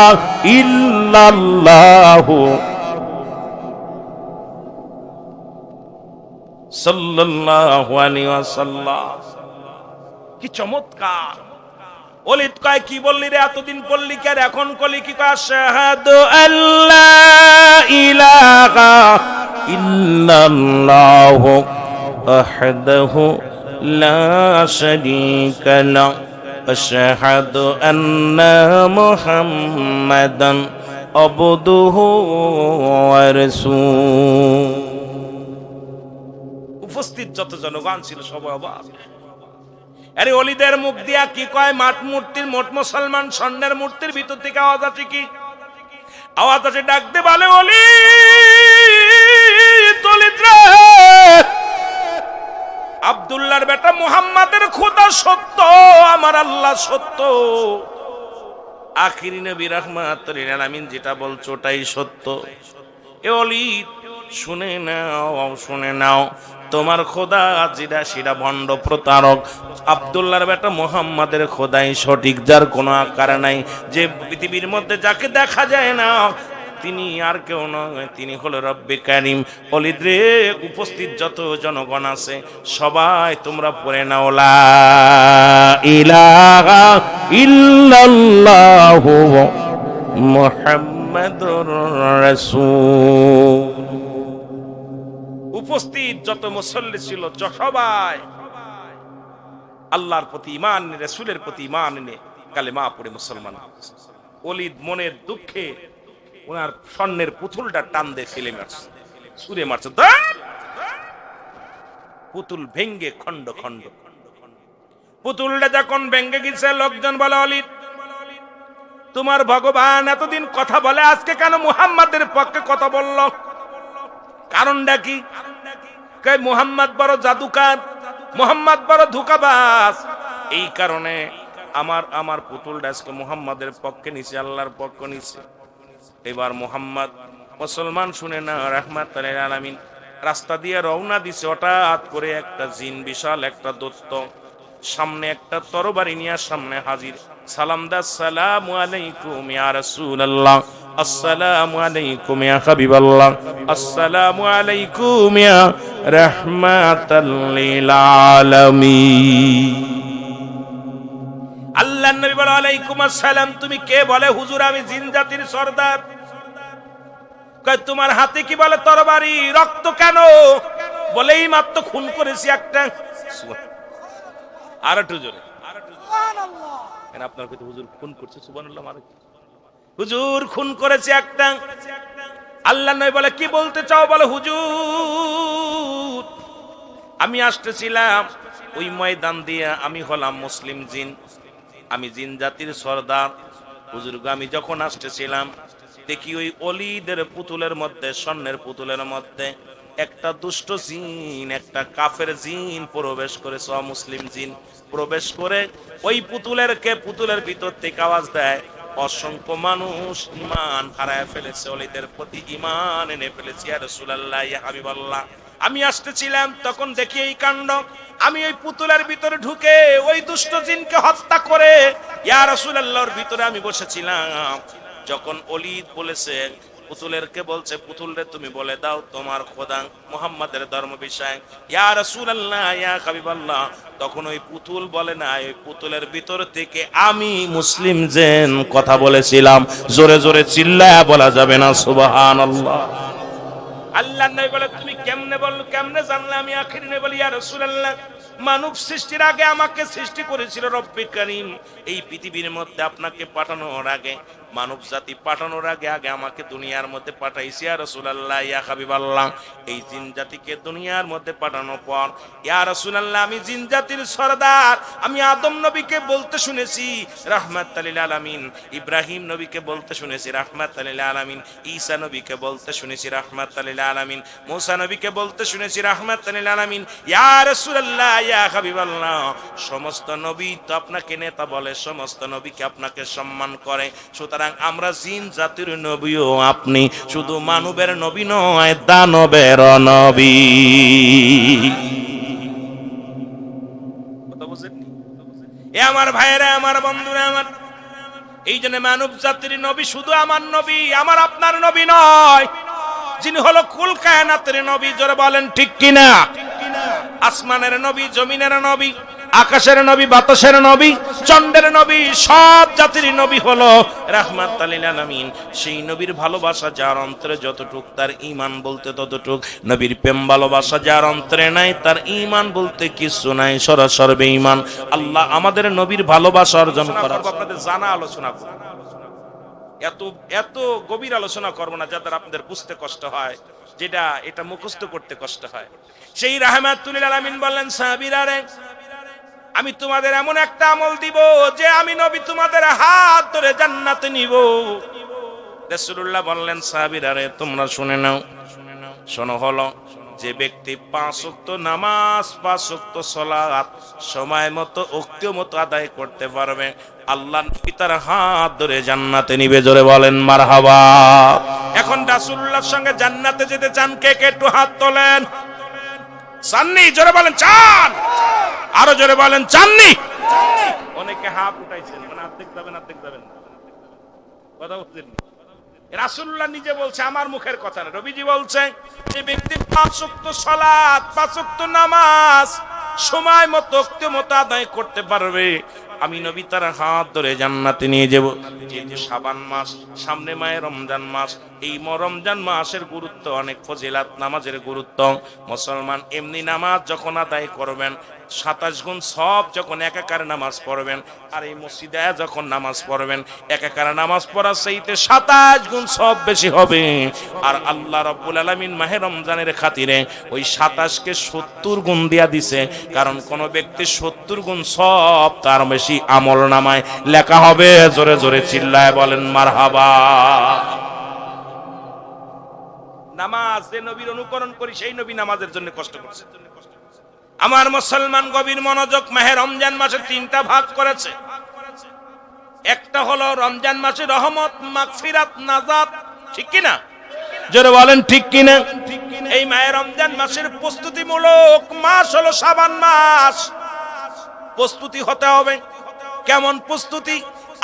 ইল্লাল্লাহু সাল্লাল্লাহু আলাইহি ওয়াসাল্লাম। কি চমৎকার! ওলিদ কয়, কি বললি রে, এতদিন পড়লি কি আর এখন কলি কি? কয়, আশহাদু আল্লা ইলাহা ইল্লাল্লাহু ওয়াহদাহু লা শারীকা লাহু আশহাদু আন্না মুহাম্মাদান আবদুহু ওয়া রাসূলুহু। উপস্থিত যত জনগণ ছিল সবাই অবাক। আরে ওলিদের মুখ দিয়া কি কয়? মাঠ মূর্তির, মোট মুসলমান স্বর্ণের মূর্তির ভিতর থেকে আওয়াজ আছে, কি আওয়াজ আছে? ডাকতে বলে, ওলিদ রে, আব্দুল্লাহর বেটা মুহাম্মাদের খোদা সত্য, আমার আল্লাহ সত্য, আখিরি নবী রাহমাতুল লিল আলামিন যেটা বলছো ওটাই সত্য। এ ওলিদ, শুনে নাও, শুনে নাও, তোমার খোদা যেটা সেটা ভণ্ড প্রতারক। আব্দুল্লাহর বেটা মুহাম্মাদের খোদাই সঠিক, যার কোনো আকার নাই, যে পৃথিবীর মধ্যে যাকে দেখা যায় না তিনি আর কেউ নয়, তিনি হলো রব্বে কারিম। ওলিদ রে, উপস্থিত যত জনগণ আছে সবাই তোমরা পড়ে নাও, লা ইলাহা ইল্লাল্লাহু মুহাম্মাদুর রাসূল। উপস্থিত যত মুসল্লি ছিল সবাই আল্লাহর প্রতি ঈমান, রাসূলের প্রতি ঈমান এনে কালেমা পড়ে মুসলমান। ওলিদ মনের দুঃখে ওনার স্বর্ণের পুতুলটা টান দিয়ে ফেলে মারছে, ছুঁড়ে মারছে, পুতুল ভেঙ্গে খন্ড খন্ড। পুতুলটা যখন ভেঙে গেছে, লোকজন বলে অলিদ তোমার ভগবান এতদিন কথা বলে, আজকে কেন মুহাম্মাদের পক্ষে কথা বলল? কারণটা কি? মুহাম্মদ বড় জাদুকার, মুহাম্মদ বড় ধোঁকাবাজ, এই কারণে আমার পুতুলটা আজকে মুহাম্মাদের পক্ষে নিছে, আল্লাহর পক্ষ নিছে। এবার মুহাম্মদ মুসলমান শুনে না, রাহমাতুল লিল আলামিন রাস্তা দিয়ে রওনা দিছে। হঠাৎ করে একটা জিন, বিশাল একটা দৈত্য, সামনে একটা তরবারি নিয়ে সামনে হাজির। সালাম দা, আসসালামু আলাইকুম ইয়া রাসূলুল্লাহ, আসসালামু আলাইকুম ইয়া হাবিবাল্লাহ, আসসালামু আলাইকুম ইয়া রাহমাতাল লিল আলামিন। আল্লাহর নবী বলে আলাইকুম আসসালাম। তুমি কে? বলে হুজুর আমি জিন জাতির সর্দার। কয় তোমার হাতে কি? বলে তরবারি। রক্ত কেন? বলে এই মাত্র খুন করেছি একটা। আর একটু জোরে সুবহানাল্লাহ। আপনার কাছে হুজুর খুন করছে, সুবহানাল্লাহ। মানে হুজুর খুন করেছে একটা। আল্লাহর নবী বলে কি বলতে চাও? বলে হুজুর আমি আসতেছিলাম ওই ময়দান দিয়ে, আমি হলাম মুসলিম জিন, আমি জিন জাতির সর্দার। হুজুর আমি যখন আসতেছিলাম দেখি ওই অলিদের পুতুলের মধ্যে, স্বর্ণের পুতুলের মধ্যে একটা দুষ্ট জিন, একটা কাফের জিন প্রবেশ করেছে, অমুসলিম জিন প্রবেশ করে ওই পুতুলের ভিতর থেকে আওয়াজ দেয়, অসংখ্য মানুষ ঈমান হারায় ফেলেছে, অলিদের প্রতি ঈমান এনে ফেলেছে। ইয়া রাসূলুল্লাহ, ইয়া হাবিবাল্লাহ। আমি আসতেছিলাম তখন দেখি এই কাণ্ড। আমি ওই পুতুলের ভিতরে ঢুকে ওই দুষ্ট জিনকে হত্যা করে ইয়া রাসূলুল্লাহর ভিতরে আমি বসেছিলাম। যখন অলিদ বলেছে, পুতুলেরকে বলছে, পুতুলরে তুমি বলে দাও তোমার খোদা মুহাম্মাদের ধর্ম বিষয়, ইয়া রাসূলুল্লাহ, ইয়া হাবিবাল্লাহ। তখন ওই পুতুল বলে না, ওই পুতুলের ভিতর থেকে আমি মুসলিম জিন কথা বলেছিলাম। জোরে জোরে চিল্লায়া বলা যাবে না সুবহানাল্লাহ। আল্লাহ নবী বলে তুমি কেমনে বললো, কেমনে জানলে? আমি আখির নবী বলি ইয়া রাসূলুল্লাহ, মানব সৃষ্টির আগে আমাকে সৃষ্টি করেছিল রব্বে কারীম। এই পৃথিবীর মধ্যে আপনাকে পাঠানোর আগে, মানব জাতি পাঠানোর আগে আগে আমাকে দুনিয়ার মধ্যে পাঠাইছে ইয়া রাসূলুল্লাহ, ইয়া হাবিবাল্লাহ। এই জিন জাতিকে দুনিয়ার মধ্যে পাঠানোর পর ইয়া রাসূলুল্লাহ আমি জিন জাতির সরদার। আমি আদম নবীকে বলতে শুনেছি রাহমাতুল লিল আলামিন, ইব্রাহিম নবীকে বলতে শুনেছি রাহমাতুল লিল আলামিন, ঈসা নবীকে বলতে শুনেছি রাহমাতুল লিল আলামিন, মুসা নবীকে বলতে শুনেছি রাহমাতুল লিল আলামিন। ইয়া রাসূলুল্লাহ, ইয়া হাবিবাল্লাহ, সমস্ত নবী তো আপনাকে নেতা বলে, সমস্ত নবীকে আপনাকে সম্মান করে। সুতরাং আমরা জিন জাতির নবীও আপনি, শুধু মানবের নবী নয়, দানবের নবী। কথা বুঝেন? এ আমার ভাইয়েরা, আমার বন্ধুরা, আমার এই জন্য মানব জাতির নবী শুধু আমার নবী, আমার আপনার নবী নয়, যিনি হলো কুল কায়নাতের নবী। জোরে বলেন ঠিক কিনা? আসমানের নবী, জমিনের নবী, আকাশের নবী, বাতাসের নবী, চন্দ্রের নবী, সব জাতির নবী হলো রাহমাতুল লিল আলামিন। সেই নবীর ভালোবাসা যার অন্তরে যতটুক, তার ঈমান বলতে ততটুক। নবীর প্রেম ভালোবাসা যার অন্তরে নাই, তার ঈমান বলতে কিছু নাই, সরাসরি বেঈমান। আল্লাহ আমাদের নবীর ভালোবাসা অর্জন করা। আপনাদের জানা আলোচনা করব, এত গভীর আলোচনা করব না যাদের আপনাদের বুঝতে কষ্ট হয়, যেটা এটা মুখস্থ করতে কষ্ট হয়। সেই রাহমাতুল লিল আলামিন বললেন, সাহাবীরা রে, আমি তোমাদের এমন একটা আমল দিব যে আমি নবী তোমাদের হাত ধরে জান্নাতে নিব। রাসূলুল্লাহ বললেন, সাহাবীরা রে তোমরা শুনে নাও। শোনো, হলো যে ব্যক্তি 5 ওয়াক্ত নামাজ, 5 ওয়াক্ত সালাত সময় মতো ওক্ত মতো আদায় করতে পারবে, আল্লাহ নবী তার হাত ধরে জান্নাতে নিবে। জোরে বলেন মারহাবা। এখন রাসূলুল্লাহর সঙ্গে জান্নাতে যেতে চান কে কে? একটু হাত তোলেন। চাননি? জোরে বলেন চান। আরো জোরে বলেন চাননি। অনেকে হাত উঠাইছেন, মানে অর্ধেক যাবেন অর্ধেক যাবেন না। কথা বুঝছেন? রাসূলুল্লাহ নিজে বলছে, আমার মুখের কথা না, নবীজি বলছে যে ব্যক্তি 5 ওয়াক্ত সালাত, 5 ওয়াক্ত নামাজ সময় মতো ওক্ত মতো আদায় করতে পারবে, আমি নবী তার হাত ধরে জান্নাতে নিয়ে যাব। যেহেতু শাবান মাস, সামনে মায়ে রমজান মাস, এই রমজান মাসের গুরুত্ব অনেক, ফজিলাত নামাজের গুরুত্ব। মুসলমান এমনি নামাজ যখন আদায় করবেন, 27 গুণ সব যখন একাকারে নামাজ পড়বেন, আর এই মসজিদে যখন নামাজ পড়বেন একাকারে নামাজ পড়ার চাইতে 27 গুণ সব বেশি হবে। আর আল্লাহ রাব্বুল আলামিন মাহে রমজানের খাতিরে ওই 27 কে 70 গুণ দিয়া দিছে, কারণ কোন ব্যক্তি 70 গুণ সব তার বেশি আমল নামায় লেখা হবে। জোরে জোরে চিল্লায় বলেন মারহাবা। নামাজ যে নবীর অনুকরণ করি সেই নবী নামাজের জন্য কষ্ট করছে। আমার মুসলমান গভীর মনোযোগ, মাহে রমজান মাসে 3টা ভাগ করেছে। একটা হলো রমজান মাসে রহমত, মাগফিরাত, নাজাত, ঠিক কি না? জোরে বলেন ঠিক কি না? এই মাহে রমজান মাসের প্রস্তুতিমূলক মাস হলো শাবান মাস। প্রস্তুতি হতে হবে। কেমন প্রস্তুতি?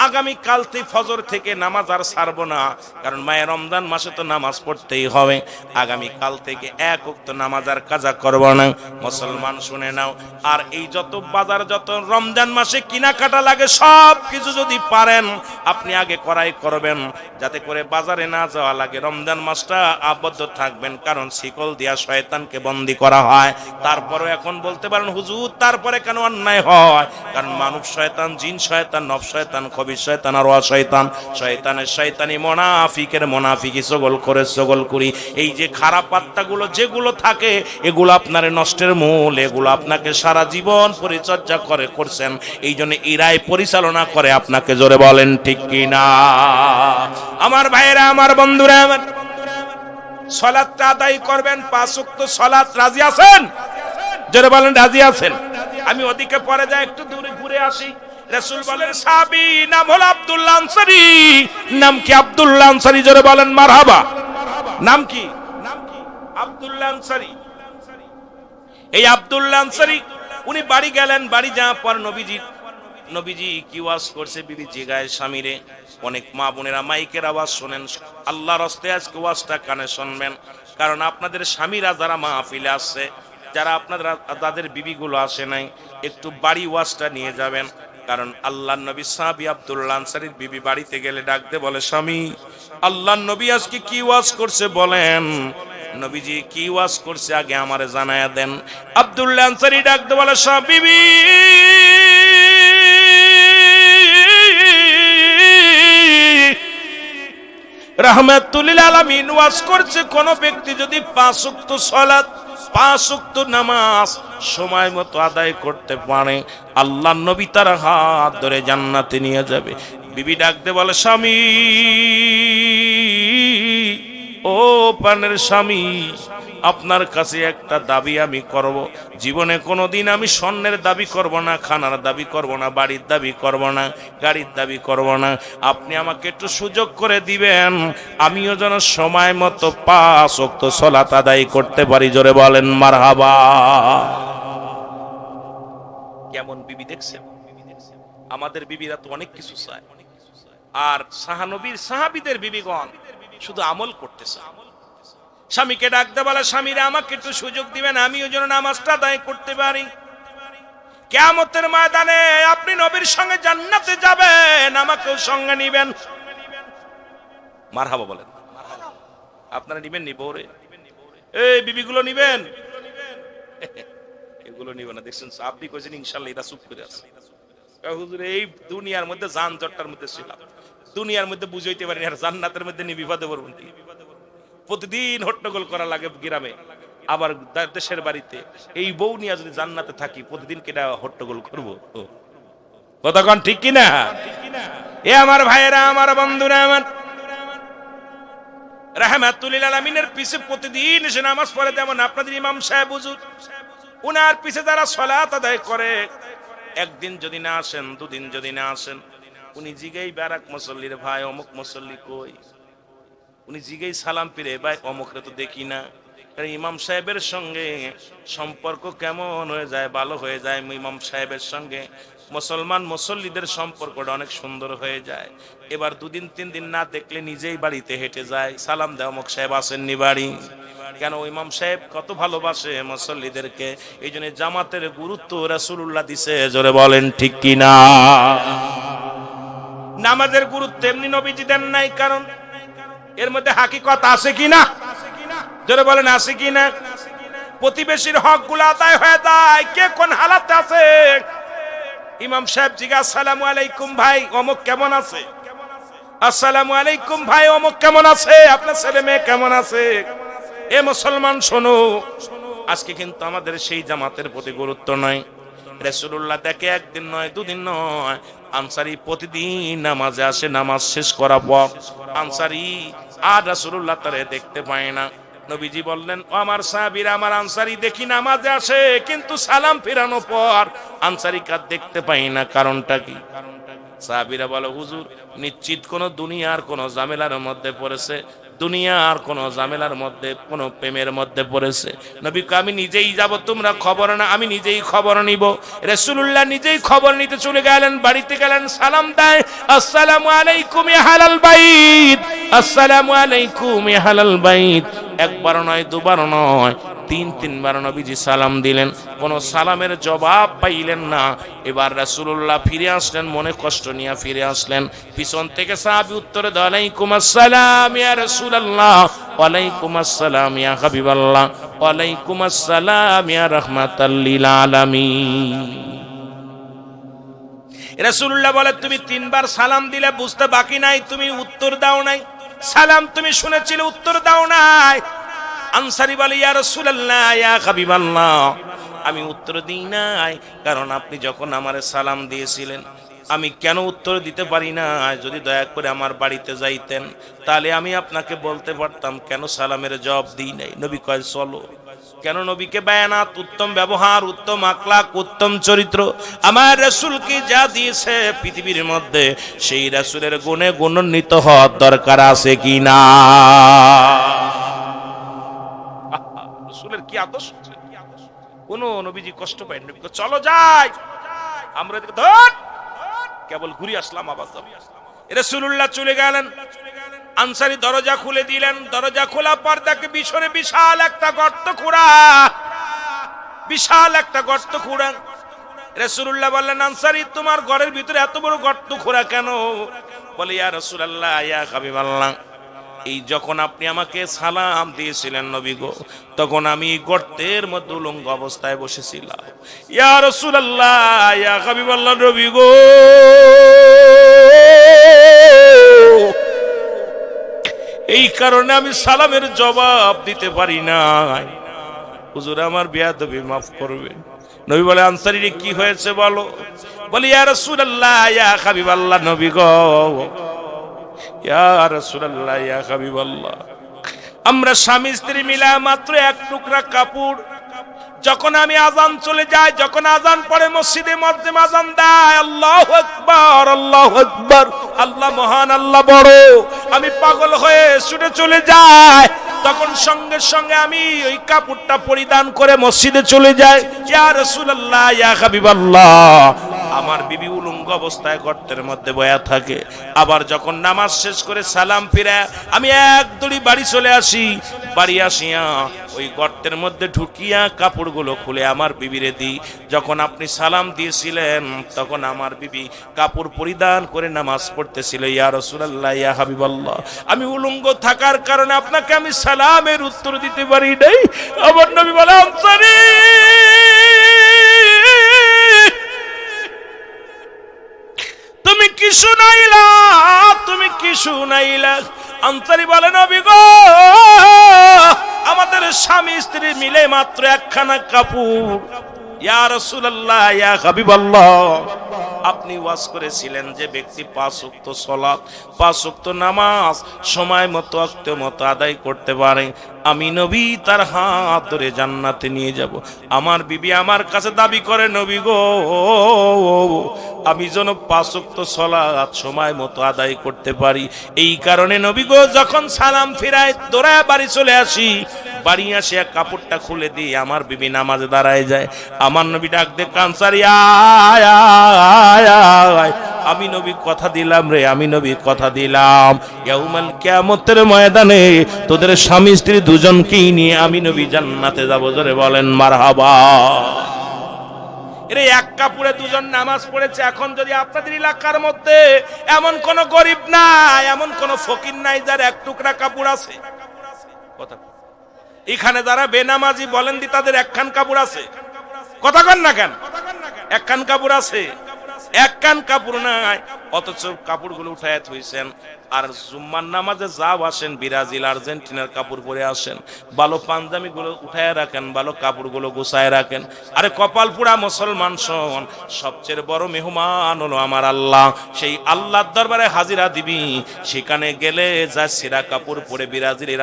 আগামী কাল থেকে ফজর থেকে নামাজ আর ছাড়বো না, কারণ মায়ে রমজান মাসে তো নামাজ পড়তেই হবে। আগামী কাল থেকে এক ওয়াক্ত নামাজ আর কাজা করব না। মুসলমান শুনে নাও, আর এই যত বাজার, যত রমজান মাসে কেনাকাটা লাগে সব কিছু যদি পারেন আপনি আগে করাই করবেন, যাতে করে বাজারে না যাওয়া লাগে। রমজান মাসটা আবদ্ধ থাকবেন, কারণ শিকল দিয়া শয়তানকে বন্দী করা হয়। তারপরে এখন বলতে পারেন হুজুর তারপরে কেন অন্যায় হয়? কারণ মানব শয়তান, জিন শয়তান, নফস শয়তান, শয়তান আর শয়তান, শয়তানের শয়তানি, মুনাফিকের মুনাফিকি সগল করে সগল করি। এই যে খারাপ পাত্তাগুলো যেগুলো থাকে এগুলো আপনার নষ্টের মূল, এগুলো আপনাকে সারা জীবন পরিচর্যা করে করছেন, এই জন্য এরাই পরিচালনা করে আপনাকে। জোরে বলেন ঠিক কি না? আমার ভাইয়েরা, আমার বন্ধুরা, আমার সালাতটা আদায় করবেন 5 ওয়াক্ত সালাত। রাজি আছেন? জোরে বলেন রাজি আছেন? আমি ওদিকে পরে যাই, একটু দূরে ঘুরে আসি। রাসূল বলেন সাহাবী নাম হলো আব্দুল্লাহ আনসারী। নাম কি? আব্দুল্লাহ আনসারী। জোরে বলেন মারহাবা। নাম কি? আব্দুল্লাহ আনসারী। এই আব্দুল্লাহ আনসারী উনি বাড়ি গেলেন। বাড়ি যাওয়ার পর নবীজি কি ওয়াজ করছে বিবি জিগায় স্বামীরে। অনেক মা বোনেরা মাইকের আওয়াজ শোনেন, আল্লাহর রাস্তে আজকে ওয়াজটা কানে শুনবেন, কারণ আপনাদের স্বামীরা যারা মাহফিলে আসছে, যারা আপনারা তাদের বিবিগুলো আসে নাই, একটু বাড়ি ওয়াজটা নিয়ে যাবেন। কারণ আল্লাহর নবী সাহাবী আব্দুল্লাহ আনসারীর বিবি বাড়িতে গেলে ডাকতে বলে, স্বামী আল্লাহর নবী আজকে কি ওয়াজ করছে বলেন। নবীজি কি ওয়াজ করছে আগে আমারে জানায়া দেন। আব্দুল্লাহ আনসারী ডাকতে বলে, বিবি রাহমাতুল লিল আলামিন ওয়াজ করছে, কোন ব্যক্তি যদি 5 ওয়াক্ত সালাত, 5 ওয়াক্ত নামাজ সময় মতো আদায় করতে পারে, আল্লাহর নবী তার হাত ধরে জান্নাতে নিয়ে যাবে। বিবি ডাকতে বলে, স্বামী ও প্রাণের স্বামী, আপনার কাছে একটা দাবি আমি করব। জীবনে কোনোদিন আমি স্বর্ণের দাবি করব না, খানার দাবি করব না, বাড়ির দাবি করব না, গাড়ির দাবি করব না। আপনি আমাকে একটু সুযোগ করে দিবেন, আমিও যেন সময় মতো 5 ওয়াক্ত সালাত আদায় করতে পারি। জোরে বলেন মারহাবা। কেমন বিবি দেখছেন? আমাদের বিবিরা তো অনেক কিছু চায়, আর সাহানবীর সাহাবীদের বিবিগণ শুধু আমল করতেছে। স্বামীকে ডাকতে বলে, স্বামীরা আমাকে একটু সুযোগ দিবেন, আমিও যেন নামাজটা আদায় করতে পারি। কিয়ামতের ময়দানে আপনি নবীর সঙ্গে জান্নাতে যাবেন, আমাকেও সঙ্গে নিবেন। মারহাবা বলেন। আপনারা নিবেন নি বউরে? এই বিবিগুলো নিবেন? এগুলো নিবেন না। দেখছেন আপনি কইছেন ইনশাআল্লাহ, এটা চুপ করে আছে। হুজুর এই দুনিয়ার মধ্যে যানজটটার মধ্যে ছিলাম, দুনিয়ার মধ্যে বুঝাইতে পারি আর জান্নাতের মধ্যে নি বিপদে পড়বেন। প্রতিদিন হট্টগোল করা লাগে গ্রামে, আবার দেশের বাড়িতে। এই বউ নিয়ে যদি জান্নাতে থাকি, প্রতিদিন কেটা হট্টগোল করবো? কতক্ষণ ঠিক কিনা? এ আমার ভাইয়েরা, আমার বন্ধুরা, আমার রাহমাতুল লিল আলামিনের পিছে প্রতিদিন এসে নামাজ পড়ে, যেমন আপনাদের ইমাম সাহেব হুজুর, উনার পিছে যারা সালাত আদায় করে, একদিন যদি না আসেন, দুদিন যদি না আসেন, উনি জিগাই বারাক মুসল্লির ভাই অমুক মুসল্লি কই? উনি জিগাই সালাম পিরে, ভাই অমুকরে তো দেখি না। ইমাম সাহেবের সঙ্গে সম্পর্ক কেমন হয়ে যায়, ভালো হয়ে যায়। ইমাম সাহেবের সঙ্গে মুসলমান মুসল্লিদের সম্পর্কটা অনেক সুন্দর হয়ে যায়। এবার 2 দিন 3 দিন না দেখলে নিজেই বাড়িতে হেঁটে যায়, সালাম দেয়, অমুক সাহেব আসেননি বাড়ি। কেন? ইমাম সাহেব কত ভালোবাসে মুসল্লিদেরকে। এই জন্য জামাতের গুরুত্ব রাসূলুল্লাহ দিছে। জোরে বলেন ঠিক কিনা? নামাজের গুরুত্ব এমনি নবীজি দেন নাই, কারণ এর মধ্যে হাকিকত আছে কিনা? জোরে বলেন আছে কিনা? প্রতিবেশীর হকগুলো আদায় হয়ে যায়, কে কোন হালাতে আছে? ইমাম সাহেব জিজ্ঞাসা, আসসালামু আলাইকুম ভাই, অমুক কেমন আছে? আসসালামু আলাইকুম ভাই, অমুক কেমন আছে? আপনার ছেলে মেয়ে কেমন আছে? এ মুসলমান শোনো, আজকে কিন্তু আমাদের সেই জামাতের প্রতি গুরুত্ব নাই। রাসূলুল্লাহ দেখে একদিন নয়, দুদিন নয়, আনসারী প্রতিদিন নামাজে আসে, নামাজ শেষ করার পর আনসারী আর রাসূলুল্লাহ তারে দেখতে পায় না। নবীজি বললেন, ও আমার সাহাবীরা, আমার আনসারী দেখি নামাজে আসে, কিন্তু সালাম ফেরানোর পর আনসারী কার দেখতে পাই না, কারণটা কি? সাহাবীরা বলে, হুজুর নিশ্চিত কোন দুনিয়ার কোন ঝামেলার মধ্যে পড়েছে, দুনিয়ার কোন ঝামেলার মধ্যে, কোন প্রেমের মধ্যে পড়েছে। নবী কয়, আমি নিজেই যাব, তোমরা খবর না, আমি নিজেই খবর নিব। রাসূলুল্লাহ নিজেই খবর নিতে চলে গেলেন, বাড়িতে গেলেন, সালাম দেয়, আসসালামু আলাইকুম ইয়া আহলাল বাইত, আসসালামু আলাইকুম ইয়া আহলাল বাইত। একবার নয়, দুবার নয়, তিনবার নবীজি সালাম দিলেন, কোন সালামের জবাব পাইলেন না। এবার রাসূলুল্লাহ ফিরে আসলেন, মনে কষ্ট নিয়ে ফিরে আসলেন। পিছন থেকে সাহাবী উত্তরে দেয়, ওয়ালাইকুম আসসালাম ইয়া রাসূলুল্লাহ, ওয়ালাইকুম আসসালাম ইয়া হাবিবাল্লাহ, ওয়ালাইকুম আসসালাম ইয়া রাহমাতাল লিল আলামিন। রাসূলুল্লাহ বলে, তুমি তিনবার সালাম দিলে, বুঝতে বাকি নাই, তুমি উত্তর দাও নাই। সালাম তুমি শুনেছিলে, উত্তর দাও নাই। আনসারী বলে, ইয়া রাসূলুল্লাহ, ইয়া হাবিবাল্লাহ, আমি উত্তর দিই নাই, কারণ আপনি যখন আমারে সালাম দিয়েছিলেন, আমি কেন উত্তর দিতে পারি না? যদি দয়া করে আমার বাড়িতে যাইতেন, তাহলে আমি আপনাকে বলতে পারতাম কেন সালামের জবাব দিই নাই। নবী কয়, চলো। কেন? নবীকে বায়ানাত, উত্তম ব্যবহার, উত্তম আখলাক, উত্তম চরিত্র আমার রাসূলকে যা দিয়েছে পৃথিবীর মধ্যে, সেই রাসূলের গুণে গুণান্বিত হওয়ার দরকার আছে কিনা? রাসূলের কি আদর্শ! কোন নবীজি কষ্ট পায়? নবী কয়, চলো যাই। আমরা ধর কেবল ঘুরে আসলাম, আবার রাসূলুল্লাহ চলে গেলেন। আনসারী দরজা খুলে দিলেন, দরজা খোলা পর দেখে পিছনে বিশাল একটা গর্ত খোঁড়া, বিশাল একটা গর্ত খোঁড়া। রাসূলুল্লাহ বললেন, আনসারী, তোমার ঘরের ভিতরে এত বড় গর্ত খোঁড়া কেন? বলে, ইয়া রাসূলুল্লাহ, ইয়া হাবিবাল্লাহ, এই যখন আপনি আমাকে সালাম দিয়েছিলেন নবী গো, তখন আমি গর্তের মধ্যে উলঙ্গ অবস্থায় বসেছিলাম। ইয়া রাসূলুল্লাহ, ইয়া হাবিবাল্লাহ, নবী গো, এই কারণে আমি সালামের জবাব দিতে পারি না। হুজুর, আমার বেয়াদবি মাফ করবেন। নবী বলে, আনসারী কি হয়েছে বলো? বলে, ইয়া রাসূলুল্লাহ, ইয়া হাবিবাল্লাহ, নবী গো, ইয়া রাসূলুল্লাহ, ইয়া হাবিবাল্লাহ, আমরা স্বামী স্ত্রী মিলা মাত্র এক টুকরা কাপড়। যখন আমি আজান চলে যায়, যখন আজান পড়ে মসজিদে মধ্যে আজান দেয়, আল্লাহু আকবার, আল্লাহু আকবার, আল্লাহ মহান, আল্লাহ বড়, আমি পাগল হয়ে ছুটে চলে যাই। তখন সঙ্গে সঙ্গে আমি ওই কাপড়টা পরিধান করে মসজিদে চলে যাই। ইয়া রাসূলুল্লাহ, ইয়া হাবিবাল্লাহ, আমার বিবি উলঙ্গ অবস্থায় গর্তের মধ্যে বয়া থাকে। আবার যখন নামাজ শেষ করে সালাম ফিরে আমি এক দড়ি বাড়ি চলে আসি। বাড়ি আসিয়া ওই গর্তের মধ্যে ঢুকিয়া কাপড়গুলো খুলে আমার বিবিরে দিই। যখন আপনি সালাম দিয়েছিলেন, তখন আমার বিবি কাপড় পরিধান করে নামাজ পড়তেছিল। ইয়া রাসূলুল্লাহ, ইয়া হাবিবাল্লাহ, আমি উলঙ্গ থাকার কারণে আপনাকে আমি সালামের উত্তর দিতে পারি নাই। আমার নবী বলে, আনসারী, তুমি কি শুনাইলা? তুমি কি শুনাইলা? আনসারী বলে, নবী গো, আমাদের স্বামী স্ত্রী মিলে মাত্র একখানা কাপড়। ইয়া রাসূলুল্লাহ, ইয়া হাবিবাল্লাহ, আপনি ওয়াজ করেছিলেন যে ব্যক্তি 5 ওয়াক্ত সালাত, 5 ওয়াক্ত নামাজ সময় মতো ওয়াক্ত মতো আদায় করতে পারে, আমি নবী তার হাত ধরে জান্নাতে নিয়ে যাব। আমার বিবি আমার কাছে দাবি করে, নবী গো, আমি যেন 5 ওয়াক্ত সালাত সময় মতো আদায় করতে পারি। এই কারণে নবী গো, যখন সালাম ফিরায় দৌড়ায় বাড়ি চলে আসি। বাড়ি আসে এক কাপড়টা খুলে দিয়ে আমার বিবি নামাজে দাঁড়ায় যায়। আমার নবী ডাক দে, আনসারী, আয় আয় আয়, আমি নবী কথা দিলাম রে, আমি নবী কথা দিলাম, ইয়াউমাল কিয়ামতের ময়দানে তোদের স্বামী স্ত্রী দুজনকেই নিয়ে আমি নবী জান্নাতে যাব। জোরে বলেন মারহাবা। এর এক কাপড়ে দুজন নামাজ পড়েছে। এখন যদি আপনাদের এলাকার মধ্যে এমন কোন গরিব নাই, এমন কোন ফকির নাই যার এক টুকরা কাপড় আছে, কথা এখানে যারা বেনামাজি বলেন দি তাদের একখান কাপড় আছে, কথা কন না কেন? একখান কাপড় আছে, একখান কাপড় নাই, অথচ কাপড়গুলো উঠায় থইছেন। আর জুম্মার নামাজে যাও আসেন, ব্রাজিল আর্জেন্টিনার কাপড় পরে আসেন, ভালো পাঞ্জাবি গুলো উঠায় রাখেন, ভালো কাপড়গুলো গুছায় রাখেন। আরে কপাল পুরা মুসলমান শোন, সবচেয়ে বড় মেহমান হলো আমার আল্লাহ। সেই আল্লাহর দরবারে হাজিরা দিবি, সেখানে গেলে যা সেরা কাপড় পরে ব্রাজিলের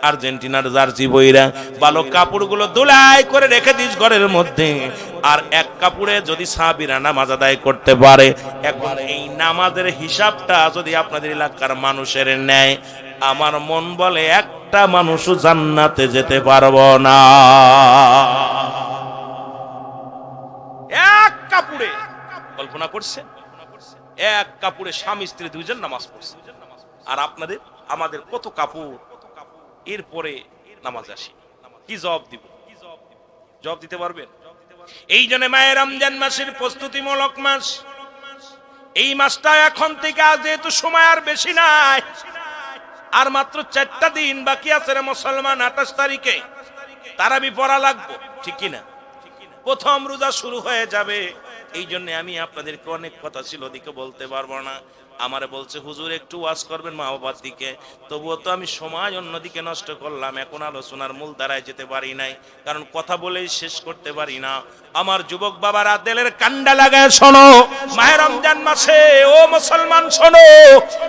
আর্জেন্টিনার জার্সি বইরা ভালো কাপড়গুলো দোলাই করে রেখে দিস ঘরের মধ্যে। আর এক কাপড়ে যদি সাহাবীরা নামাজ আদায় করতে পারে, এখন এই নামাজের হিসাবটা যদি আপনাদের এলাকার মানুষের নেয়, আমার মন বলে একটা মানুষও জান্নাতে যেতে পারবো না। এক কাপড়ে, কল্পনা করছে, এক কাপড়ে স্বামী স্ত্রী দুইজন নামাজ পড়ছে। আর আপনাদের আমাদের কত কাপড়, এরপরে নামাজ আসি, কি জবাব দিব? জবাব দিতে পারবেন? এই জন্য মায়ের রমজান মাসের প্রস্তুতিমূলক মাস। এই মাসটা এখন থেকে আজ যেহেতু সময় আর বেশি নাই, আর মাত্র 4টা দিন বাকি আছে রে মুসলমান। 28 তারিখে তারাবি পড়া লাগবে, ঠিক কিনা? প্রথম রোজা শুরু হয়ে যাবে। এই জন্য আমি আপনাদেরকে অনেক কথা ছিল, ওদিকে বলতে পারবো না। আমারে বলছে হুজুর একটু ওয়াজ করবেন মা বাবার দিকে, তবুও তো আমি সময় অন্যদিকে নষ্ট করলাম, এখন আলোচনার মূল ধারায় যেতে পারি নাই, কারণ কথা বলেই শেষ করতে পারি না। আমার যুবক বাবারা দিলের কান্ডা লাগায় শোনো, মাহে রমজান মাসে ও মুসলমান শোনো,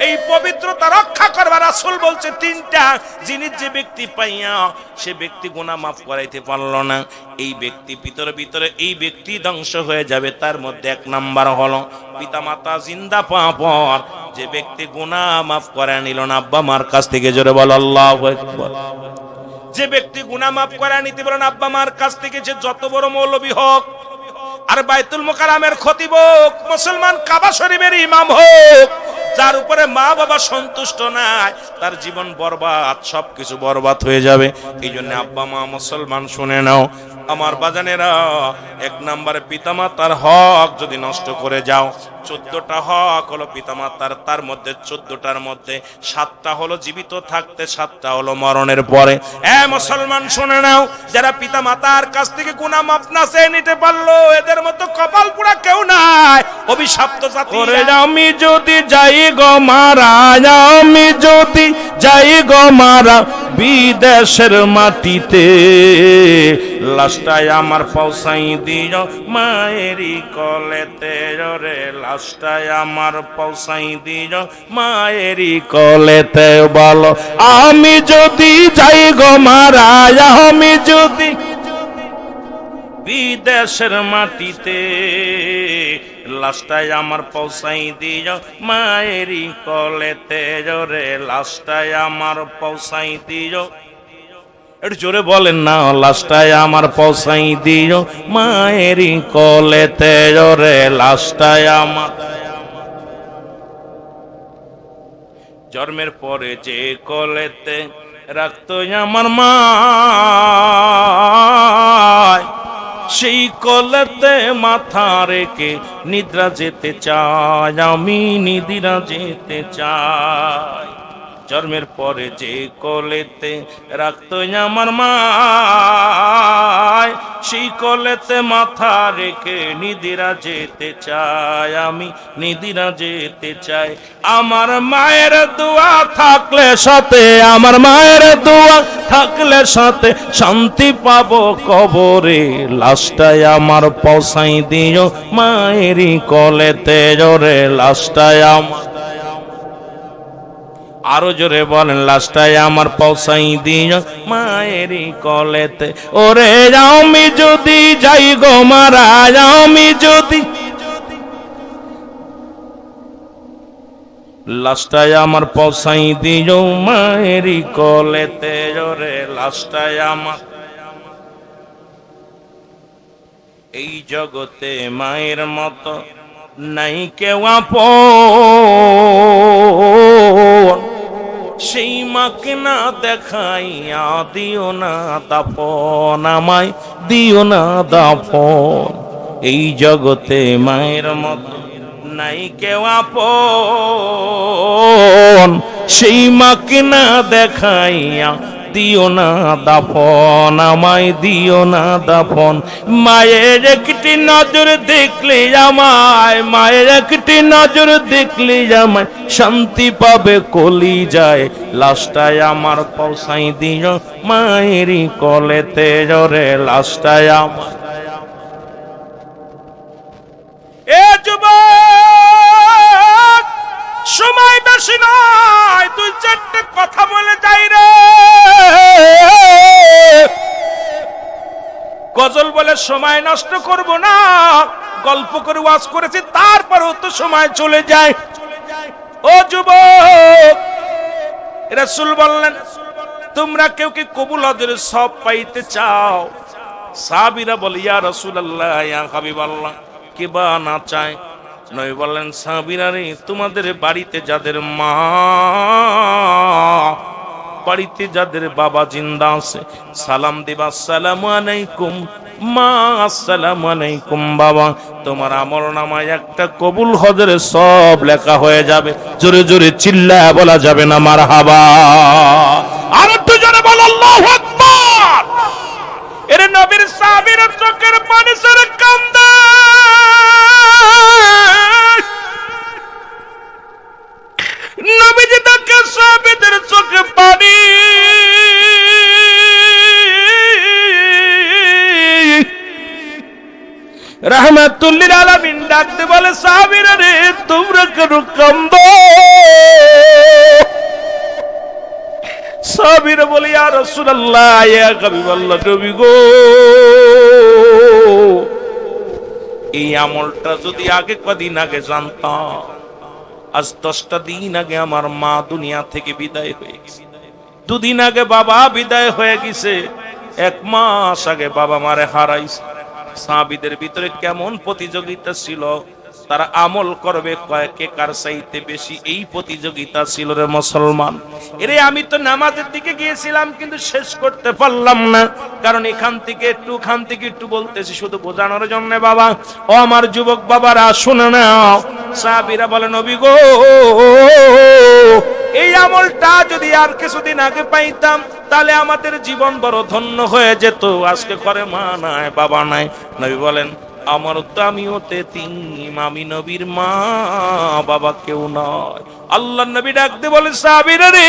এই পবিত্রতা রক্ষা করবার রাসূল বলছে 3টা জিনিস যে ব্যক্তি পাইয়া সে ব্যক্তি গুনাহ মাফ করাইতে পারলো না, এই ব্যক্তি ভিতরে এই ব্যক্তি ধ্বংস হয়ে যাবে। তার মধ্যে 1 নাম্বার হলো পিতামাতা জিন্দা পাওয়ার পর যে ব্যক্তি গুনাহ মাফ করে নিল না আব্বা মার কাছ থেকে, জোরে বল আল্লাহু আকবার। যে ব্যক্তি গুনাহ মাফ করে নিতে বলেন আব্বা মার কাছ থেকে, যে যত বড় মৌলবী হোক, আর বাইতুল মুকাররমের খতিব হোক, মুসলমান কাবা শরীফের ইমাম হোক, যার উপরে মা বাবা সন্তুষ্ট নাই, তার জীবন বরবাদ, সবকিছু বরবাদ হয়ে যাবে। এই জন্য আব্বা মা মুসলমান শুনে নাও আমার বাজানেরা, 1 নম্বরে পিতামাতার হক যদি নষ্ট করে যাও, 14টা হক হলো পিতামাতার, তার মধ্যে 14টার মধ্যে 7টা হলো জীবিত থাকতে, 7টা হলো মরণের পরে। মুসলমান শুনে নাও, যারা পিতামাতার কাছ থেকে গুনাহ মাফ না চেয়ে নিতে পারলো, এদের মতো কপাল পোড়া কেউ নাই, অভিশপ্ত জাতি। আমি যদি যাই গো মারা, আমি যদি যাই গো মারা বিদেশের মাটিতে, লাশটাই আমার পৌঁছাই দিও মায়েরই কলেতে, রে লাশটাই আমার পৌঁছাই দিও মায়েরই কলেতে। বলো আমি যদি যাই গো মারা, আমি যদি বিদেশের মাটিতে, লাশটাই আমার পৌঁছাই দিও মায়েরই কলেতে, রে লাশটাই আমার পৌঁছাই দিও। একটু জোরে বলেন না, লাশটাই আমার পৌঁছাই দিও মায়েরই কলেতে, রে লাশটাই আমার। জন্মের পরে যে কলেতে রাখতো আমার মা, সেই কলেতে মাথা রেখে নিদ্রা যেতে চাই, আমি নিদ্রা যেতে চাই। জন্মের পরে যে কোলেতে রাখতো আমার মা, সেই কোলেতে মাথা রেখে নিদিরা যেতে চাই, আমি নিদিরা যেতে চাই। আমার মায়ের দোয়া থাকলে সাথে, আমার মায়ের দোয়া থাকলে সাথে শান্তি পাবো কবরে, লাশটাই আমার পৌঁছাই দিও মায়েরই কোলেতে, জোরে লাশটাই আমার। আরো জোরে বলেন, লাশটাই আমার পৌঁছাই দিও মায়েরই কলেতে। ওরে আমি যদি যাই গো মারা, আমি যদি লাশটাই আমার পৌঁছাই দিও মায়েরই কলেতে, ওরে লাশটাই আমার। এই জগতে মায়ের মতো নাই কেউ আপন, সেই মাকে না দেখাইয়া দিও না দাফন, আমায় দিও না দাফন। এই জগতে মায়ের মতো নাই কেউ আপন, সেই মাকে না দেখাইয়া দিও না দাফন, আমায় দিও না দাফন। মায়ের একটি নজর দেখলে আমায়, মায়ের একটি নজর দেখলে আমায় শান্তি পাবে কলিজায়। লাশটায় আমার পৌঁছাই দিও মায়েরই কলেতে জরে, লাশটায় আমার। এ যুবক, সময় বেশি নয়, 2-4টে কথা বলে যাই রে। গজল বলে সময় নষ্ট করব না, গল্প করে ওয়াজ করেছি, তারপরেও তো সময় চলে যায়। ও যুবক, রাসূল বললেন, তোমরা কেউ কি কবুল হজের সব পাইতে চাও? সাহাবীরা বলে, ইয়া রাসূলুল্লাহ, ইয়া হাবিবাল্লাহ, কে বা না চায়? নবী বললেন, সাহাবীরা রে, তোমাদের বাড়িতে যাদের মা, বাড়িতে যাদের বাবা জিন্দা আছে, সালাম দিবা, আসসালামু আলাইকুম মা, আসসালামু আলাইকুম বাবা। তোমার আমলনামায় একটা কবুল হজের সব লেখা হয়ে যাবে। জোরে জোরে চিল্লায়া বলা যাবে না মারহাবা? আর একটু জোরে বল আল্লাহু আকবার। এর নবীর সাহাবীরা চোখের পানি ছেড়ে কান্দে। নবীজি দেখে সাহাবীদের চোখে পানি। রাহমাতুল লিল আলামিন ডাকতে বলে, সাহাবীরা রে, তোমরা কেন কান্দো? সাহাবীরা বলে, ইয়া রাসূলুল্লাহ, ইয়া হাবিবাল্লাহ, নবী গো, এই আমলটা যদি আগে কদিন আগে জানতাম। আজ 10টা দিন আগে আমার মা দুনিয়া থেকে বিদায় হয়ে গেছে, 2 দিন আগে বাবা বিদায় হয়ে গেছে, 1 মাস আগে বাবা মারে হারাইছে। সাহাবীদের ভিতরে কেমন প্রতিযোগিতা ছিল, তারা আমল করবে কে কার চাইতে বেশি, এই প্রতিযোগিতা ছিল রে মুসলমান। এরে আমি তো নামাজের দিকে গিয়েছিলাম, কিন্তু শেষ করতে পারলাম না, কারণ এখান থেকে একটু বলতেছি শুধু বোঝানোর জন্য। বাবা, ও আমার যুবক বাবারা, শুনে নাও। সাহাবীরা বলে, নবী গো, এই আমলটা যদি আর কিছুদিন আগে পাইতাম, তাহলে আমাদের জীবন বড় ধন্য হয়ে যেত। আজকে ঘরে মা নাই, বাবা নাই। নবী বলেন, আমার তো আমিও এতিম, আমি নবীর মা বাবা কেউ নয়। আল্লাহ নবী ডাকতে বলে, সাহাবীরা রে,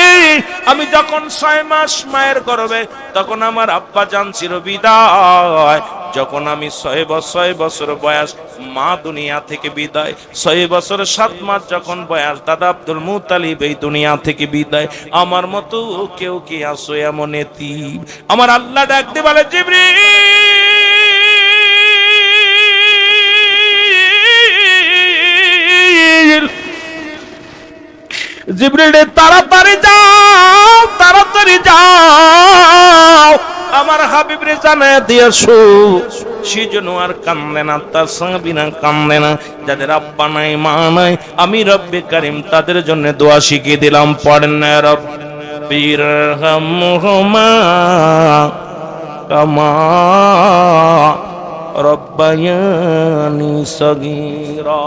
আমি যখন 6 মাস মায়ের গর্ভে, তখন আমার আব্বা জান ছিল বিদায়। যখন আমি 6 বছর বয়স, মা দুনিয়া থেকে বিদায়। 6 বছর 7 মাস যখন বয়স, দাদা আব্দুল মুত্তালিব এই দুনিয়া থেকে বিদায়। আমার মতো কেউ কি আসো এমন এতিম? আমার আল্লাহ ডাকতে বলে, জিবরিল, তাড়াতাড়ি যাও, তাড়াতাড়ি যাও, আমার হাবিব রে জানায়া দিয়েছো। সেজন্য আর কান্দে না, তার সাহাবীরা কান্দে না। যাদের আব্বা নাই, মা নাই, আমি রব্বে কারীম তাদের জন্য দোয়া শিখিয়ে দিলাম। পড়েন না, রব্বিরহামহুমা কামা রব্বায়ানি সগীরা।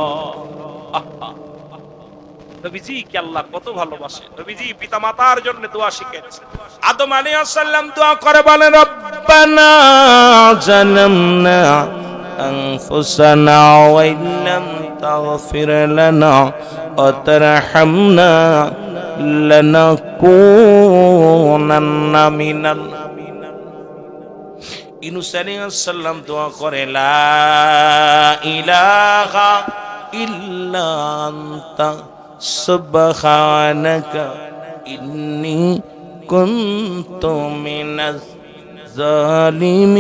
নবীজি কি আল্লাহ কত ভালোবাসে। নবীজি পিতা মাতার জন্য দোয়া শিখিয়েছেন। আদম আলাইহিস সালাম দোয়া করে বলেন, রব্বানা জালামনা আনফুসানা ওয়া ইল্লাম তাগফির লানা ওয়া তারহামনা লানাকুনান্না মিনাল। ইউনূস আলাইহিস সালাম দোয়া করে, লা ইলাহা ইল্লা আনতা সুবহানাকা ইন্নী কুনতু মিনাজ জালিমিন।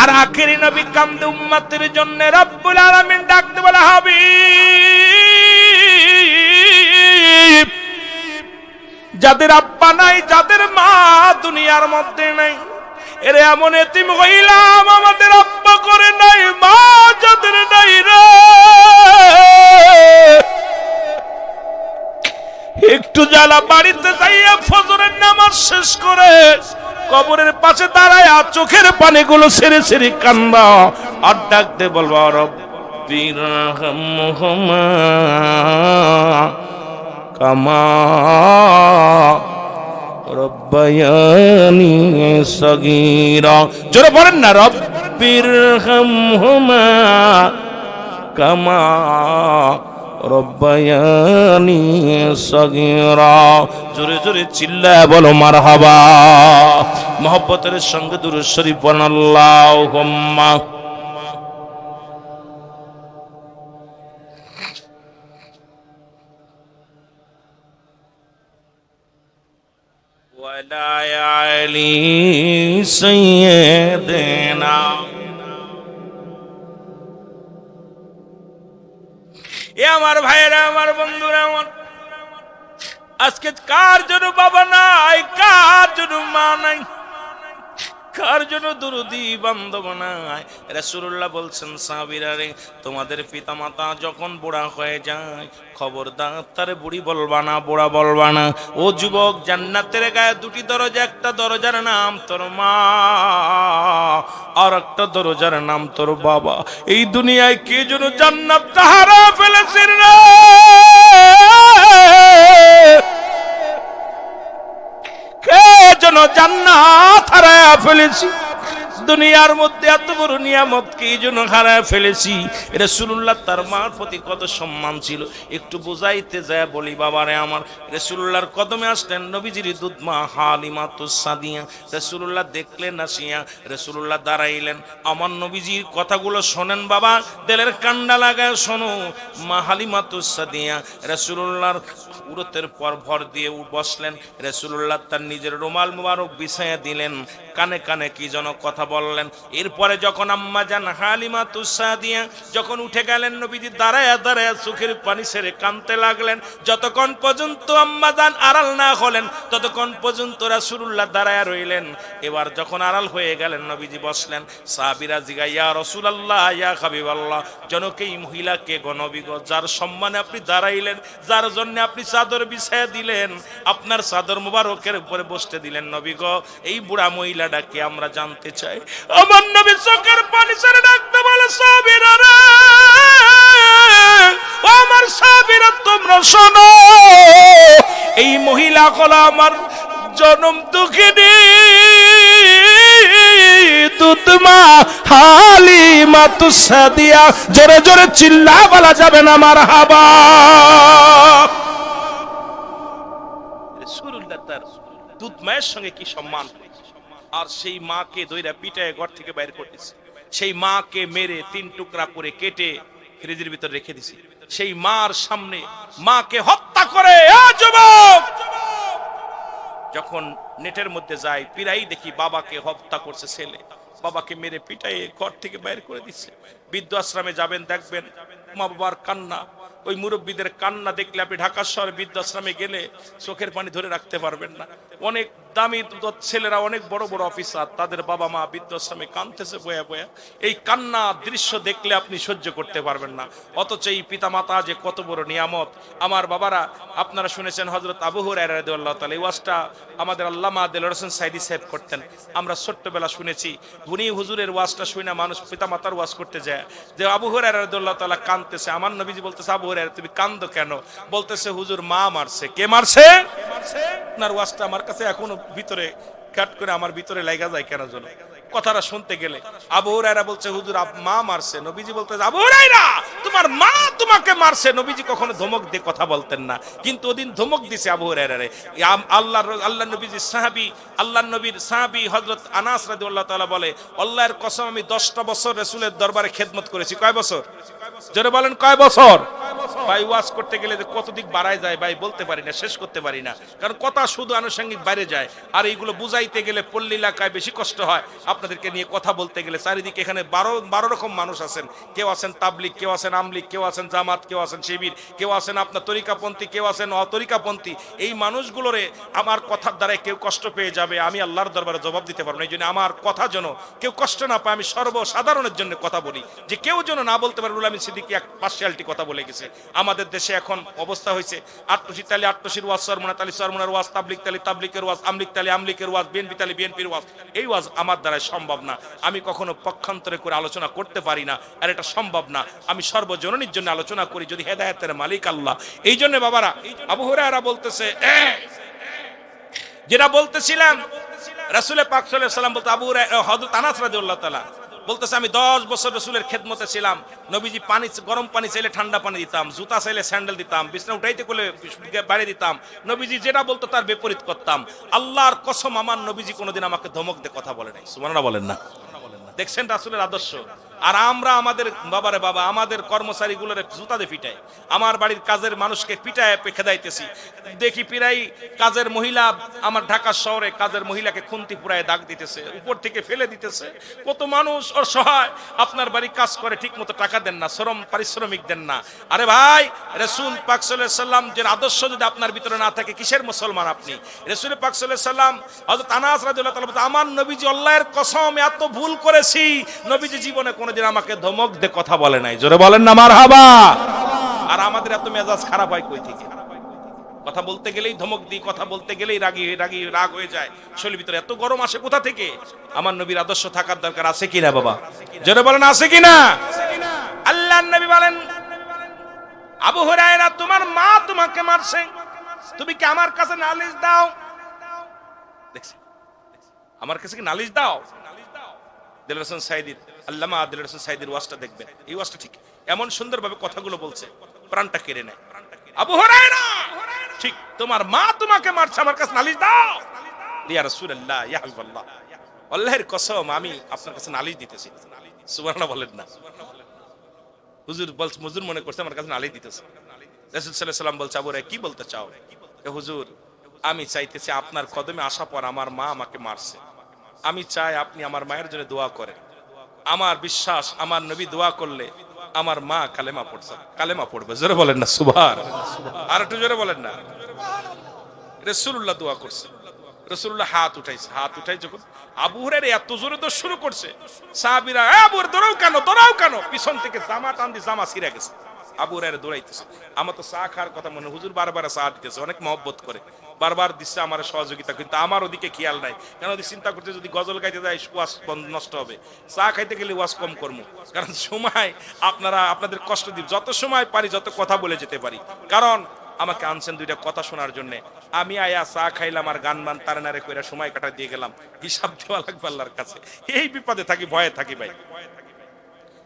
আর আখেরি নবী কান্দে উম্মতের জন্য। রব্বুল আলামিন ডাকতে বলে, হাবিব, যাদের আব্বা নাই, যাদের মা দুনিয়ার মধ্যে নাই, এরে এমন এতিম হইলাম, আমাদের আব্বা করে নাই, মা যাদের নাই রে, একটু জ্বালা বাড়িতে যাইয়া ফজরের নামাজ শেষ করে কবরের পাশে দাঁড়ায় চোখের পানিগুলো ছেড়ে ছেড়ে কান্দা, আর ডাকতে বলবা, রব্বিরহামহুমা কামা রব্বায়ানি সগীরা। জোরে বলেন না, রব্বিরহামহুমা কামা রব্বায়ানি সগীরা। জোরে জোরে চিল্লায় বলো মারহাবা। মহব্বতের সঙ্গে দুরূদ শরীফ পড়ুন, আল্লাহুম্মা। ওয়ালা আলি সাইয়্যিদিনা। এ আমার ভাইয়েরা, আমার বন্ধুরা, আমার আজকে কার জন্য বাবা নাই, কার জন্য মা নাই, কার জন্য দুরুদি বান্ধব নাই। রাসূলুল্লাহ বলছেন, সাহাবীরা রে, তোমাদের পিতামাতা যখন বুড়া হয়ে যায়, খবরদার তারে বুড়ি বলবা না, বুড়া বলবা না। ও যুবক, জান্নাতের গায়ে দুটি দরজা, একটা দরজার নাম তোর মা, আর একটা দরজার নাম তোর বাবা। এই দুনিয়ায় কে যেন জান্নাতটা হারিয়ে ফেলেছেন রে, কে যেন জান্নাত হারায় ফেলেছি। দুনিয়ার মধ্যে এত বড় নিয়ামত কি জন্য হারায় ফেলেছি। রাসূলুল্লাহ তার মার প্রতি কত সম্মান ছিল, একটু বুঝাইতে যায় বলি বাবারে আমার। রাসূলুল্লাহর কদমে আসলেন নবীজির দুধ মা হালিমাতুস সাদিয়া। রাসূলুল্লাহ দেখলেন আসিয়া, রাসূলুল্লাহ দাঁড়াইলেন। আমার নবীজির কথাগুলো শোনেন বাবা, দিলের কান্ডা লাগায় শোনো। মা হালিমাতুস সাদিয়া রাসূলুল্লাহর উরতের পর ভর দিয়ে বসলেন। রাসূলুল্লাহ তার নিজের রুমাল মুবারক বিছাইয়া দিলেন, কানে কানে কি যেন কথা বললেন। এরপরে যখন আম্মা জান হালিমাতুস সাদিয়া যখন উঠে গেলেন, নবীজি দাঁড়ায়া দাঁড়ায়া চোখের পানি ছেড়ে কাঁদতে লাগলেন। যতক্ষণ পর্যন্ত আম্মা জান আড়াল না হলেন, ততক্ষণ পর্যন্ত রাসূলুল্লাহ দাঁড়ায়া রইলেন। এবার যখন আড়াল হয়ে গেলেন, নবীজি বসলেন। সাহাবীরা জিজ্ঞাসা, ইয়া রাসূলুল্লাহ, ইয়া হাবিবাল্লাহ, জনকে এই মহিলাকে গো নবী গো, যার সম্মানে আপনি দাঁড়াইলেন, যার জন্য আপনি চাদর বিছায়া দিলেন, আপনার চাদর মুবারকের উপরে বসতে দিলেন, নবী গো, এই বুড়া মহিলাটাকে আমরা জানতে চাই। আমার নবী চোখের পানি ছেড়ে ডাকতে বলে, সাহাবীরা রে, ও আমার সাহাবীরা, তোমরা শোনো, এই মহিলা হলো আমার জনম দুঃখিনী দুধমা হালিমাতুস সাদিয়া। জোরে জোরে চিল্লা বলা যাবে না মারহাবা। রাসূলুল্লাহ তার দুধ মায়ের সঙ্গে কি সম্মান, আর সেই মাকে দইরা পিটায় ঘর থেকে বাইর করতেছে, সেই মাকে মেরে 3 টুকরা করে কেটে ফ্রিজের ভিতর রেখে দিছে। সেই মার সামনে মাকে হত্যা করে যুবক যখন নেটের মধ্যে যায়, পিরাই দেখি বাবাকে হত্যা করছে ছেলে, বাবাকে মেরে পিটাই ঘর থেকে বাইর করে দিচ্ছে। বৃদ্ধ আশ্রমে যাবেন, দেখবেন মা বাবার কান্না, ওই মুরব্বীদের কান্না দেখলে আপনি ঢাকা শহর বৃদ্ধ আশ্রমে গেলে চোখের পানি ধরে রাখতে পারবেন না। অনেক দামি ছেলেরা, অনেক বড় বড় অফিসার, তাদের বাবা মা বৃদ্ধ আশ্রমে কাঁদতেছে বয়া বয়া। এই কান্না দৃশ্য দেখলে আপনি সহ্য করতে পারবেন না, অথচ এই পিতা মাতা যে কত বড় নিয়ামত। আমার বাবারা, আপনারা শুনেছেন হযরত আবু হুরায়রা রাদিয়াল্লাহু তাআলা, এই ওয়াজটা আমাদের আল্লামা দেলোয়ার হোসেন সাইদি সাহেব করতেন। আমরা ছোট্টবেলা শুনেছি, উনি হুজুরের ওয়াজটা শুনে মানুষ পিতা মাতার ওয়াজ করতে যায়, যে আবু হুরায়রা রাদিয়াল্লাহু তাআলা কাঁদতেছে। আমার নবীজি বলতেছে, আবু হুরায়রা তুমি কাঁদো কেন? বলতেছে, হুজুর মা মারছে। কে মারছে? আপনার ওয়াজটা আমার কাছে এখনো ভিতরে কাট করে আমার ভিতরে লাগা যায় কেন জানো। কথাটা শুনতে গেলে আবু হুরায়রা বলছে, হুজুর মা মারছে। নবীজি বলতেছে, আবু হুরায়রা তোমার মা তোমাকে মারছে। নবীজি কখনো ধমক দিয়ে কথা বলতেন না, কিন্তু ওদিন ধমক দিছে আবু হুরায়রারে। আল্লাহ নবীজি সাহাবী, আল্লাহ নবীর সাহাবী হযরত আনাস রাদিয়াল্লাহু তাআলা বলে, আল্লাহর কসম আমি 10টা বছর রাসূলের দরবারে খেদমত করেছি। কয় বছর? জোরে বলেন, কয় বছর? ভাই ওয়াজ করতে গেলে যে কত দিক বাড়ায় যায় ভাই বলতে পারি না, শেষ করতে পারি না, কারণ কথা শুধু আনুষঙ্গিক বাইরে যায়। আর এইগুলো বুঝাইতে গেলে পল্লী এলাকায় বেশি কষ্ট হয়। আপনাদেরকে নিয়ে কথা বলতে গেলে চারিদিকে এখানে 12 রকম মানুষ আছেন। কেউ আছেন তাবলিগ, কেউ আছেন আমলিগ, কেউ আছেন জামাত, কেউ আছেন শিবির, কেউ আছেন আপনার তরিকাপন্থী, কেউ আছেন অতরিকাপন্থী। এই মানুষগুলোরে আমার কথার দ্বারাই কেউ কষ্ট পেয়ে যাবে, আমি আল্লাহর দরবারে জবাব দিতে পারবো না। এই জন্য আমার কথা যেন কেউ কষ্ট না পায়, আমি সর্বসাধারণের জন্য কথা বলি, যে কেউ যেন না বলতে পারে রুহুল আমিন সিদ্দিকী এক পার্সিয়ালিটি কথা বলে গেছে। আমাদের দেশে এখন অবস্থা হয়েছে, আট্টশি তালি আট্টশির ওয়াজ, সরমুনা তালি সরমুনার ওয়াজ, তাবলিগ তালি তাবলিগের ওয়াজ, আমলিগ তালি আমলিগের ওয়াজ, বিএনপি তালি বিএনপির ওয়াজ। এই ওয়াজ আমার দ্বারা সম্ভব না, আমি কখনো পক্ষান্তরে করে আলোচনা করতে পারি না, আর এটা সম্ভব না, আমি সর্বজননীর জন্য আলোচনা করি, যদি হেদায়েতের মালিক আল্লাহ। এই জন্য বাবারা, আবু হুরায়রা বলতেছে, যেটা বলতেছিলাম, রাসূল পাক সাল্লাল্লাহু আলাইহি ওয়াসাল্লাম বলতে, আবু হুরায়রা হযরত আনাস রাদিয়াল্লাহু তাআলা বলতেছে, আমি 10 বছর রাসূলের খেদমতে ছিলাম। নবীজি পানি, গরম পানি চাইলে ঠান্ডা পানি দিতাম, জুতা চাইলে স্যান্ডেল দিতাম, বিছনা উঠাইতে করলে বাড়ি দিতাম, নবীজি যেটা বলতো তার বিপরীত করতাম। আল্লাহর কসম, আমার নবীজি কোনোদিন আমাকে ধমক দিয়ে কথা বলে নাই। সুবহানাল্লাহ বলেন না? দেখছেন রাসূলের আদর্শ। আর আমরা আমাদের বাবারে বাবা, আমাদের কর্মচারীগুলোর জুতা দিয়ে পিটাই, আমার বাড়ির কাজের মানুষকে পিটায় খেদাইতেছি। দেখি পিরাই কাজের মহিলা, আমার ঢাকা শহরে কাজের মহিলাকে খুন্তি পুরায় দাগ দিতেছে, উপর থেকে ফেলে দিতেছে। কত মানুষ ওর সহায়, আপনার বাড়ি কাজ করে ঠিক মতো টাকা দেন না, শ্রম পারিশ্রমিক দেন না। আরে ভাই, রাসূল পাক সাল্লাল্লাহু আলাইহি সাল্লাম যে আদর্শ যদি আপনার ভিতরে না থাকে, কিসের মুসলমান আপনি? রাসূল পাক সাল্লাল্লাহু আলাইহি সাল্লাম, হযরত আনাস রাদিয়াল্লাহু তাআলা, আমার নবীজি আল্লাহর কসম এত ভুল করেছি, নবীজি জীবনে কোনোদিন আমাকে ধমক দিয়ে কথা বলে নাই। জোরে বলেন না মারহাবা। আর আমাদের এত মেজাজ খারাপ হয় কই থেকে? কথা বলতে গেলেই ধমক দিই, কথা বলতে গেলেই রাগ হয়ে যায়, শরীরের ভিতরে এত গরম আসে কোথা থেকে? আমার নবীর আদর্শ থাকার দরকার আছে কিনা বাবা? জোরে বলেন আছে কিনা? আল্লাহর নবী বলেন, আবু হুরায়রা, তোমার মা তোমাকে মারছে, তুমি কি আমার কাছে নালিশ দাও? দেখছি, আমার কাছে কি নালিশ দাও? দিলরুল হাসান সাইদির, আল্লামা দিলরুল হাসান সাইদির ওয়াজটা দেখবেন, এই ওয়াজটা ঠিক এমন সুন্দরভাবে কথাগুলো বলছে, প্রাণটা কেড়ে নেয়। আবু হুরায়রা, ঠিক তোমার মা তোমাকে মারছে, আমার কাছে নালিশ দাও। ইয়া রাসূলুল্লাহ, ইয়া হাবিবাল্লাহ, আল্লাহর কসম আমি আপনার কাছে নালিশ দিতেছি। সুবহানাল্লাহ বলেন না? হুজুর বলছে, হুজুর মনে করছে আমার কাছে নালিশ দিতেছে। রাসূল সাল্লাল্লাহু আলাইহি ওয়াসাল্লাম বলছে, আবু হুরায়রা কি বলতে চাও? হুজুর, আমি চাইতেছি আপনার কদমে আসা পর আমার মা আমাকে মারছে, আমি চাই আপনি আমার মায়ের জন্য দোয়া করেন। আমার বিশ্বাস, আমার নবী দোয়া করলে আমার মা কালেমা পড়বে। জোরে বলেন না সুবহানাল্লাহ? আর একটু জোরে বলেন না? রাসূলুল্লাহ দোয়া করছে, রাসূলুল্লাহ হাত উঠাইছে, হাত উঠাই যখন আবু হুরায়রা এত জোরে দোয়া শুরু করছে, সাহাবীরা আবু হুরায়রা দৌড়াও কেন, পিছন থেকে জামা টান দিয়ে জামা ছিঁড়ে গেছে। আবু হুরায়রা দৌড়াইতেছে। আমার তো চা খাওয়ার কথা মনে, হুজুর বারবার চা দিতেছে, অনেক মহব্বত করে, বারবার দিচ্ছে আমার সহযোগিতা, কিন্তু আমার ওদিকে খেয়াল নাই। কেন চিন্তা করছে যদি গজল গাইতে যাই ওয়াজ নষ্ট হবে, চা খাইতে গেলে ওয়াজ কম করবো, কারণ সময় আপনাদের কষ্ট দিব, যত সময় পারি যত কথা বলে যেতে পারি। কারণ আমাকে আনছেন দুইটা কথা শোনার জন্য, আমি আয়া চা খাইলাম আর গান মান তারে নারে কইরা সময় কাটা দিয়ে গেলাম, হিসাব দেওয়া লাগবে আল্লাহর কাছে। এই বিপদে থাকি, ভয়ে থাকি ভাই।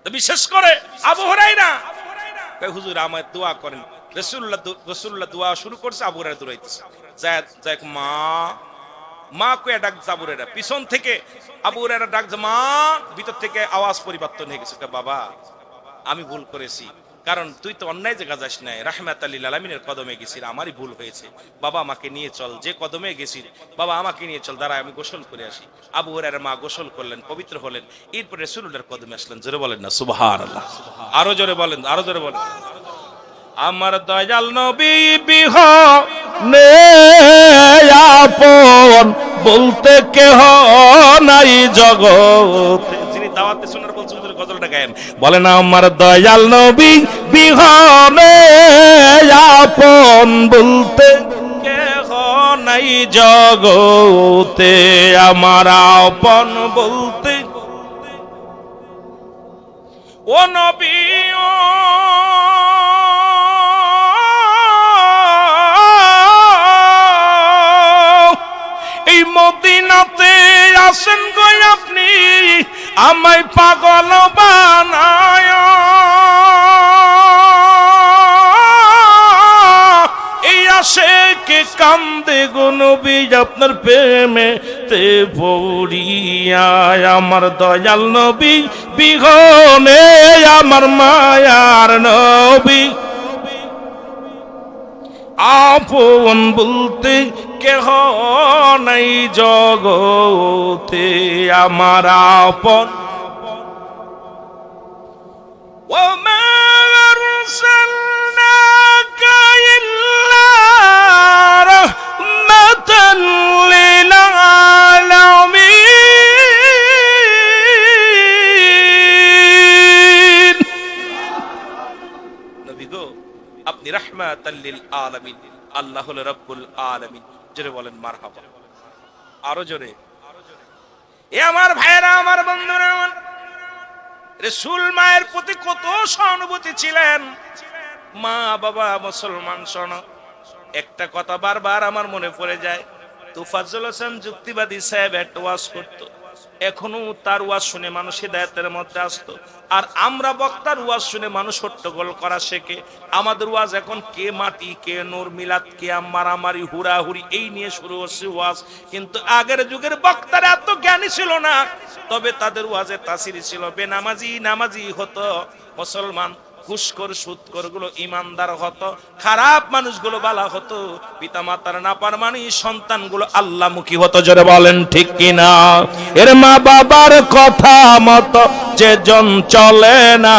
তো বিশেষ করে আবু হুরায়রা, হুজুর আমার দোয়া করেন। রাসূলুল্লাহ দোয়া শুরু করছে, আবু হুরায়রা দৌড়াইতেছে, যাক মা কয়ে ডাক আবু হুরায়রা, পিছন থেকে আবু হুরায়রা ডাক মা, ভিতর থেকে আওয়াজ পরিবর্তন হয়ে গেছে, বাবা আমি ভুল করেছি, কারণ তুই তো অন্যায় জায়গা যাস নাই, রাহমাতাল লিল আলামিনের কদমে গেছিস, আমারই ভুল হয়েছে, বাবা আমাকে নিয়ে চল, যে কদমে গেছিস বাবা আমাকে নিয়ে চল, দাঁড়ায় আমি গোসল করে আসি। আবু হুরায়রার মা গোসল করলেন, পবিত্র হলেন, এরপর রাসূলুল্লাহর কদমে আসলেন। জোরে বলেন না সুবহানাল্লাহ? আরো জোরে বলেন, আরো জোরে বলেন। আমার দয়াল নবী বিহনে আপন বলতে কেহ নাই জগতে। যিনি দাওয়াতে শোনার বলছেন গজলটা গায়েন, বলেন আমার দয়াল নবী বিহনে আপন বলতে কেহ নাই জগতে, আমার আপন বলতে ও নবী মদিনাতে আসেন গো আপনি, আমায় পাগল বানায়, এই আশিকে কান্দে গো নবী আপনার প্রেমে তে পড়িয়া, আমার দয়াল নবী বিহনে আমার মায়ার নবী আপন বলতে কেহ নাই জগতে, আমার আপন ওমা আরসালনাকা ইল্লা রাহমাতাল লিল আলামিন। নবী গো আপনি রাহমাতাল লিল আলামিন, আল্লাহ হলো রব্বুল আলামিন। জোরে বলেন মারহাবা, আরো জোরে। এ আমার ভাইয়েরা, আমার বন্ধুরা, আমার রাসূল মায়ের প্রতি কত সহানুভূতি ছিলেন। মা বাবা মুসলমান, শোনো, একটা কথা বারবার আমার মনে পড়ে যায়। তোফাজ্জল হোসেন যুক্তিবাদী সাহেব একটা ওয়াজ করতো, এখনো তার ওয়াজ শুনে মানুষ হিদায়াতের মধ্যে আসতো। আর আমরা বক্তার ওয়াজ শুনে মানুষ হট্টগোল করা শেখে। আমাদের ওয়াজ এখন কে মাটি কে নূর, মিলাদ কে মারামারি হুড়াহুড়ি, এই নিয়ে শুরু হচ্ছে ওয়াজ। কিন্তু আগের যুগের বক্তারা এত জ্ঞানী ছিল না, তবে তাদের ওয়াজে তাসির ছিল। বেনামাজি নামাজি হতো, মুসলমান ঘুষখোর সুদখোর গুলো ইমানদার হতো, খারাপ মানুষগুলো ভালো হতো, পিতা মাতার নাফরমানি সন্তানগুলো আল্লাহমুখী হতো। জোরে বলেন ঠিক কিনা? এর মা বাবার কথা মতো যেজন চলে না,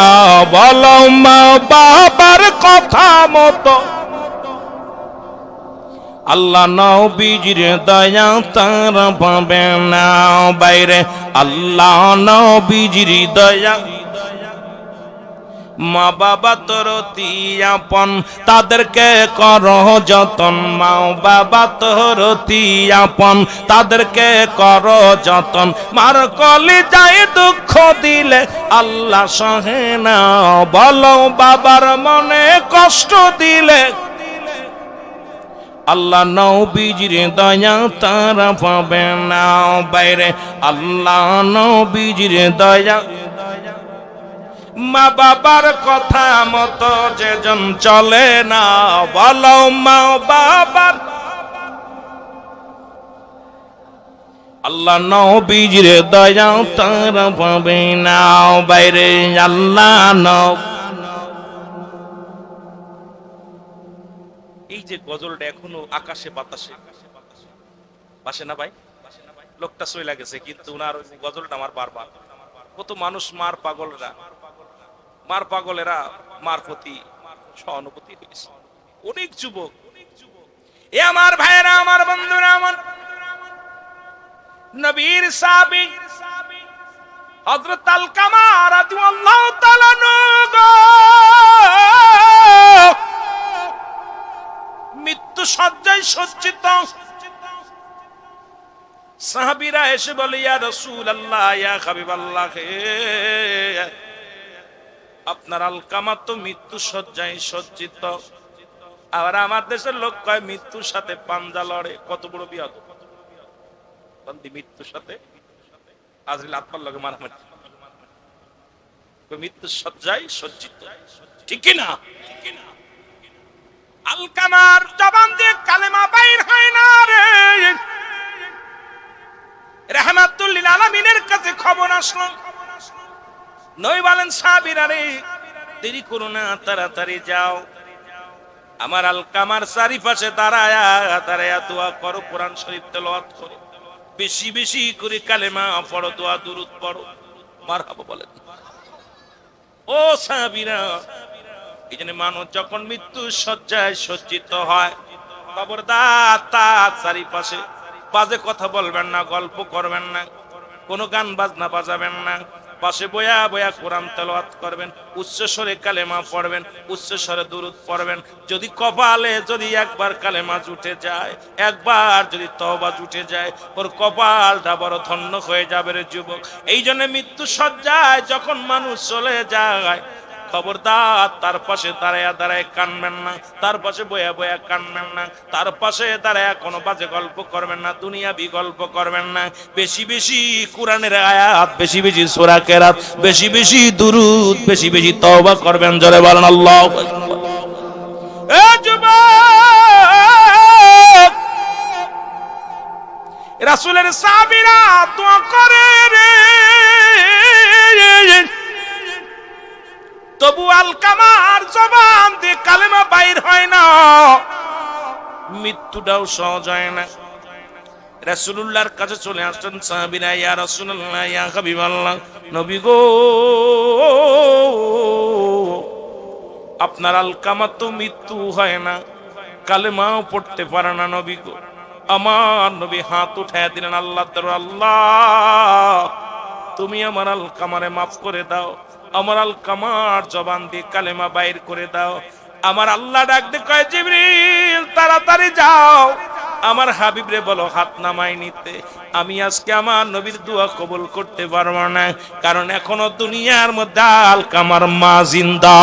বলো মা বাবার কথা মতো আল্লাহ নবীজির দয়া তার পাবে না। বাইরে আল্লাহ নবীজির দয়া, মা বাবা তোর অতি আপন, তাদেরকে করো যতন। মা বাবা তোর অতি আপন, তাদেরকে করো যতন। মার কলিজায় দুঃখ দিলে আল্লাহ সহে না, বলো বাবার মনে কষ্ট দিলে আল্লাহ নবীজির দয়া তারা পাবে না। বাইরে আল্লাহ নবীজির দয়া, মা বাবার কথা মতো যেজন চলে না, বলো মা বাবার আল্লাহ নবীজির দয়া তারা পাবে না। বাইরে আল্লাহ এই যে গজলটা এখনো আকাশে বাতাসে বাসে না ভাই, লোকটা চলে গেছে, কিন্তু ওনার গজলটা আমার বারবার। কত মানুষ মার পাগলেরা মার প্রতি সহানুভূতি হয়েছে। অনেক যুবক, এ আমার ভাইয়েরা, আমার বন্ধুরা, আমার নবীর সাহাবী হযরত আলকামা রাদিয়াল্লাহু তাআলা আনহু মৃত্যু শয্যায় সজ্জিত। সাহাবীরা এসে বলে, ইয়া রাসূলুল্লাহ, ইয়া হাবিবাল্লাহ, আপনার আলকামা তো মৃত্যু শয্যায় সজ্জিত। আর আমার দেশের লোক কয় মৃত্যুর সাথে পাঞ্জা লড়ে। কত বড় বিয়াদ! মৃত্যুর সাথে আজরাইল আত্মার লগে মারামারি, মৃত্যু শয্যায় সজ্জিত, ঠিক কি না? আলকামার জবান দিয়ে কালেমা বাইর হয় না রে। রাহমাতুল লিল আলামিনের কাছে খবর আসলো, নবী বলেন, সাহাবীরা রে, দেরি করো না, তাড়াতাড়ি যাও। আমার আলকামার চারিপাশে দাঁড়ায়া দোয়া করো, কোরআন শরীফ তেলাওয়াত করো, বেশি বেশি করে কালেমা পড়ো, দোয়া দুরূদ পড়ো। মারহাবা বলেন। ও সাহাবীরা, এই জন্য মানুষ যখন মৃত্যু শয্যায় সজ্জিত হয়, খবরদার তার চারিপাশে বাজে কথা বলবেন না, গল্প করবেন না, কোনো গান বাজনা বাজাবেন না। পাশে বয়া বয়া কোরআন তেলাওয়াত করবেন, উচ্চ স্বরে কালেমা পড়বেন, উচ্চ স্বরে দুরূদ পড়বেন। যদি কপালে যদি একবার কালেমা জুটে যায়, একবার যদি তওবা জুটে যায়, ওর কপালটা বড় ধন্য হয়ে যাবে রে যুবক। এই জন্য মৃত্যু শয্যায় যখন মানুষ চলে যায়, খবরদার তার পাশে দাঁড়ায় কানবেন না, তার পাশে বয়া বয়া কানবেন না, তার পাশে দাঁড়ায় কোনো বাজে গল্প করবেন না, দুনিয়াবি গল্প করবেন না। বেশি বেশি কোরআনের আয়াত, বেশি বেশি সূরা কেরাত, বেশি বেশি দুরূদ, বেশি বেশি তওবা করবেন। জোরে বলেন আল্লাহু আকবার। এ যুবক, রাসূলের সাহাবীরা দোয়া করে রে, তবু আলকামার জবান দিয়ে কালেমা বাইর হয় না, মৃত্যুটাও সহজ হয় না। রাসূলুল্লাহর কাছে চলে আসছেন সাহাবীরা, ইয়া রাসূলুল্লাহ, ইয়া হাবিবাল্লাহ, নবী গো, আপনার আলকামা তো মৃত্যু হয় না, কালেমাও পড়তে পারে না নবী গো। আমার নবী হাত উঠায় দিলেন আল্লাহ, আল্লাহ তুমি আমার আলকামারে মাফ করে দাও, আমার আলকামার জবান দিয়ে কালেমা বাইর করে দাও। আমার আল্লাহ ডাক দিয়ে কয়, জিবরিল তাড়াতাড়ি যাও, আমার হাবিবরে বলো হাত নামাই নিতে। আমি আজকে আমার নবীর দোয়া কবুল করতে পারবো না, কারণ এখনো দুনিয়ার মধ্যে আলকামার মা জিন্দা।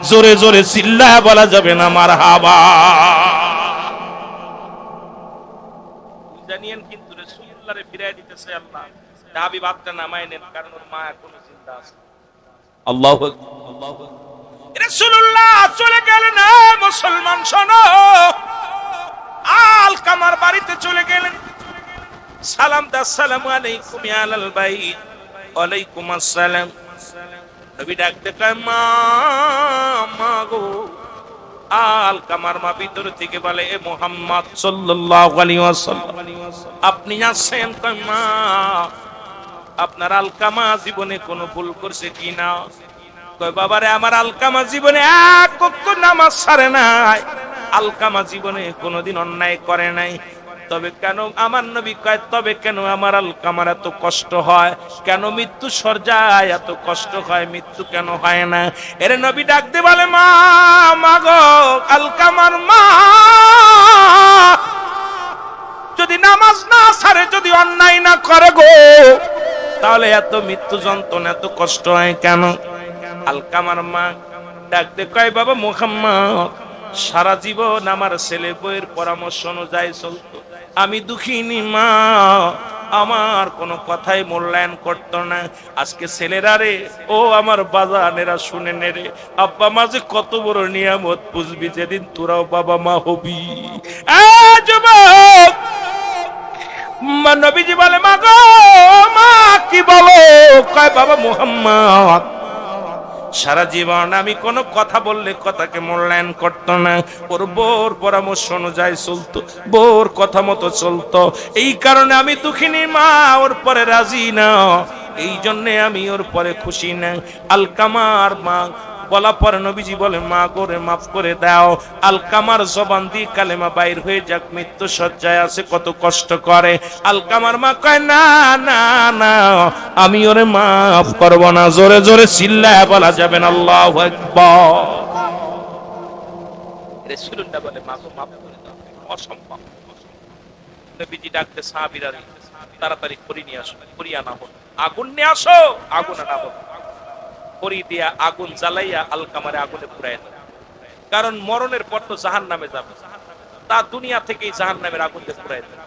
জোরে জোরে চিল্লায় বলা যাবে না মারহাবা। জানিয়েন কিন্তু রাসূলুল্লাহরে ফিরাই দিতেছে আল্লাহ। হাবিব হাতটা নামাই নেন, কারণ ওর মা এখনো জিন্দা আছে। আল্লাহু আকবার, আল্লাহু আকবার। রাসূলুল্লাহ চলে গেলেন। মুসলমান শোনো, আলকামার বাড়িতে চলে গেলেন। সালাম দা, আসসালামু আলাইকুম ইয়া আলাল বাইত। ওয়ালাইকুম আসসালাম। নবী ডাকতে কয় মা, মা গো। আলকামার মা ভিতর থেকে বলে এ মুহাম্মদ সাল্লাল্লাহু আলাইহি ওয়াসাল্লাম, আপনি আছেন? কয় মা, আপনার আলকামা জীবনে কোনো ভুল করছে কিনা? কয় বাবারে, আমার আলকামা জীবনে এক ওয়াক্ত নামাজ ছাড়ে নাই, আলকামা জীবনে কোনোদিন অন্যায় করে নাই। তবে কেন আমার নবী কয়, তবে কেন আমার আলকামার এত কষ্ট হয়? কেন মৃত্যু সরজায় এত কষ্ট হয়? মৃত্যু কেন হয় না? এর নবী ডাক দিয়ে বলে মা, মা গো, আলকামার মা যদি নামাজ না ছাড়ে, যদি অন্যায় না করে গো, তাহলে এত মৃত্যু যন্ত্রণা, এত কষ্ট হয় কেন? আলকামার মা ডাক দিয়ে কয় বাবা মুহাম্মদ, সারা জীবন আমার ছেলে বউয়ের পরামর্শ অনুযায়ী চলতো। আমি দুঃখিনী মা, আমার কোনো কথাই মূল্যায়ন করতো না। আজকে ছেলেরা রে, ও আমার বাজানেরা শুনে নে রে, আব্বা মা যে কত বড় নিয়ামত বুঝবি যেদিন তোরাও বাবা মা হবি। যুবক, নবীজি বলে মা গো, মা কি বলো? কয় বাবা মুহাম্মদ, সারা জীবন আমি কোনো কথা বললে কথাকে মূল্যায়ন করতো না, ওর বোর পরামর্শ অনুযায়ী চলতো, বোর কথা মতো চলতো। এই কারণে আমি দুঃখিনী মা, ওর পরে রাজি না, এই জন্যে আমি ওর পরে খুশি না। আলকামার মা বলা পরে নবীজি বলে মা করে মাফ করে দাও। আলকামার জবান দিয়ে কালেমা বাইর হয়ে যাক, মৃত্যু সজ্জায় আছে, কত কষ্ট করে। আলকামার মা কয় না না না, আমি ওরে মাফ করব না। জোরে জোরে চিল্লায় বলা যাবে না আল্লাহু আকবার। রাসূলুল্লাহ বলে মা গো, মাফ করে দাও। অসম্ভব। নবীজি ডাকতে সাহাবীরা তাড়াতাড়ি খড়ি নিয়ে আসো, খড়ি আনা হলো। আগুন নিয়ে আসো, আগুন আনা হলো। খড়ি দিয়া আগুন জ্বালাইয়া আলকামারে আগুনে পুরাই দেয়, কারণ মরণের পর তো জাহান্নামে যাবে, তা দুনিয়া থেকেই জাহান্নামের আগুন দিয়ে পুরাই দেয়।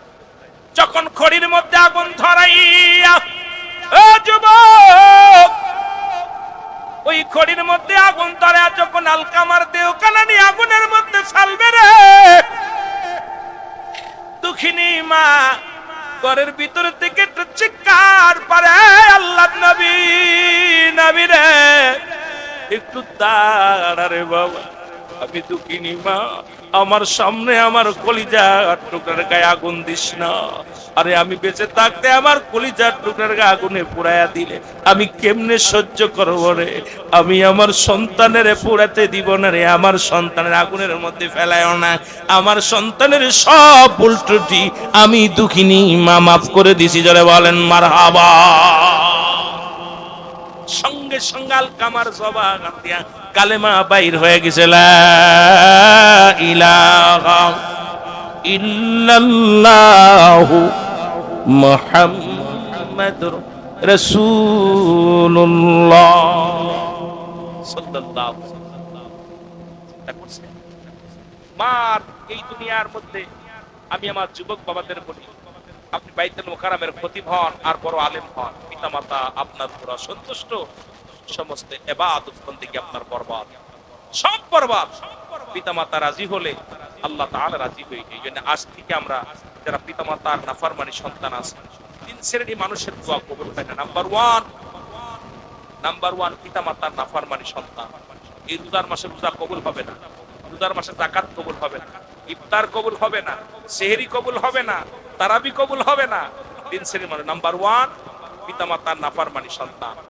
যখন খড়ির মধ্যে আগুন ধরাইয়া, ও যুবক, ওই খড়ির মধ্যে আগুন ধরে যখন আলকামার দেহ কানানি আগুনের মধ্যে ফেলবে রে, দুঃখিনী মা ঘরের ভিতর থেকে একটু চিৎকার পারে, আল্লাহ নবী, নবী রে একটু দাঁড়া রে বাবা, আমি দুঃখিনী মা, আমার সামনে আমার কলিজার টুকরার গায়ে আগুন দিস না। আরে আমি বেঁচে থাকতে আমার কলিজার টুকরার গায়ে আগুনে পুড়াইয়া দিলে আমি কেমনে সহ্য করব রে? আমি আমার সন্তানের পুড়াতে দিব না রে, আমার সন্তানের আগুনের মধ্যে ফেলায়ও না। আমার সন্তানের সব ভুল ত্রুটি আমি দুঃখিনী মা মাফ করে দিছি। জোরে বলেন মারহাবা। সঙ্গে সঙ্গে আলকামার জবান দিয়া কালেমা বাইর হয়ে গেছে, লা ইলাহা ইল্লাল্লাহু মুহাম্মাদুর রাসূলুল্লাহ সাল্লাল্লাহু আলাইহি ওয়াসাল্লাম। মার এই দুনিয়ার মধ্যে আমি আমার যুবক বাবাদের বলি, আপনি বাইতুল মুকাররমের খতিব হন আর বড় আলেম হন, পিতামাতা আপনার উপর অসন্তুষ্ট, সমস্ত ইবাদত বন্দেগী আপনার বরবাদ, সব বরবাদ। পিতামাতা রাজি হলে আল্লাহ তাআলা রাজি হয়ে যায়। এই জন্য আজ থেকে আমরা যারা পিতামাতার নাফরমানি সন্তান আছে, তিন শ্রেণী মানুষের দোয়া কবুল হয় না। নাম্বার ওয়ান পিতামাতার নাফরমানি সন্তান। এই রোজার মাসে রোজা কবুল হবে না, রোজার মাসে যাকাত কবুল হবে না, ইফতার কবুল হবে না, সেহরি কবুল হবে না, তারাবি কবুল হবে না। তিন শ্রেণীর মানুষ। নাম্বার ওয়ান পিতামাতার নাফরমানি সন্তান।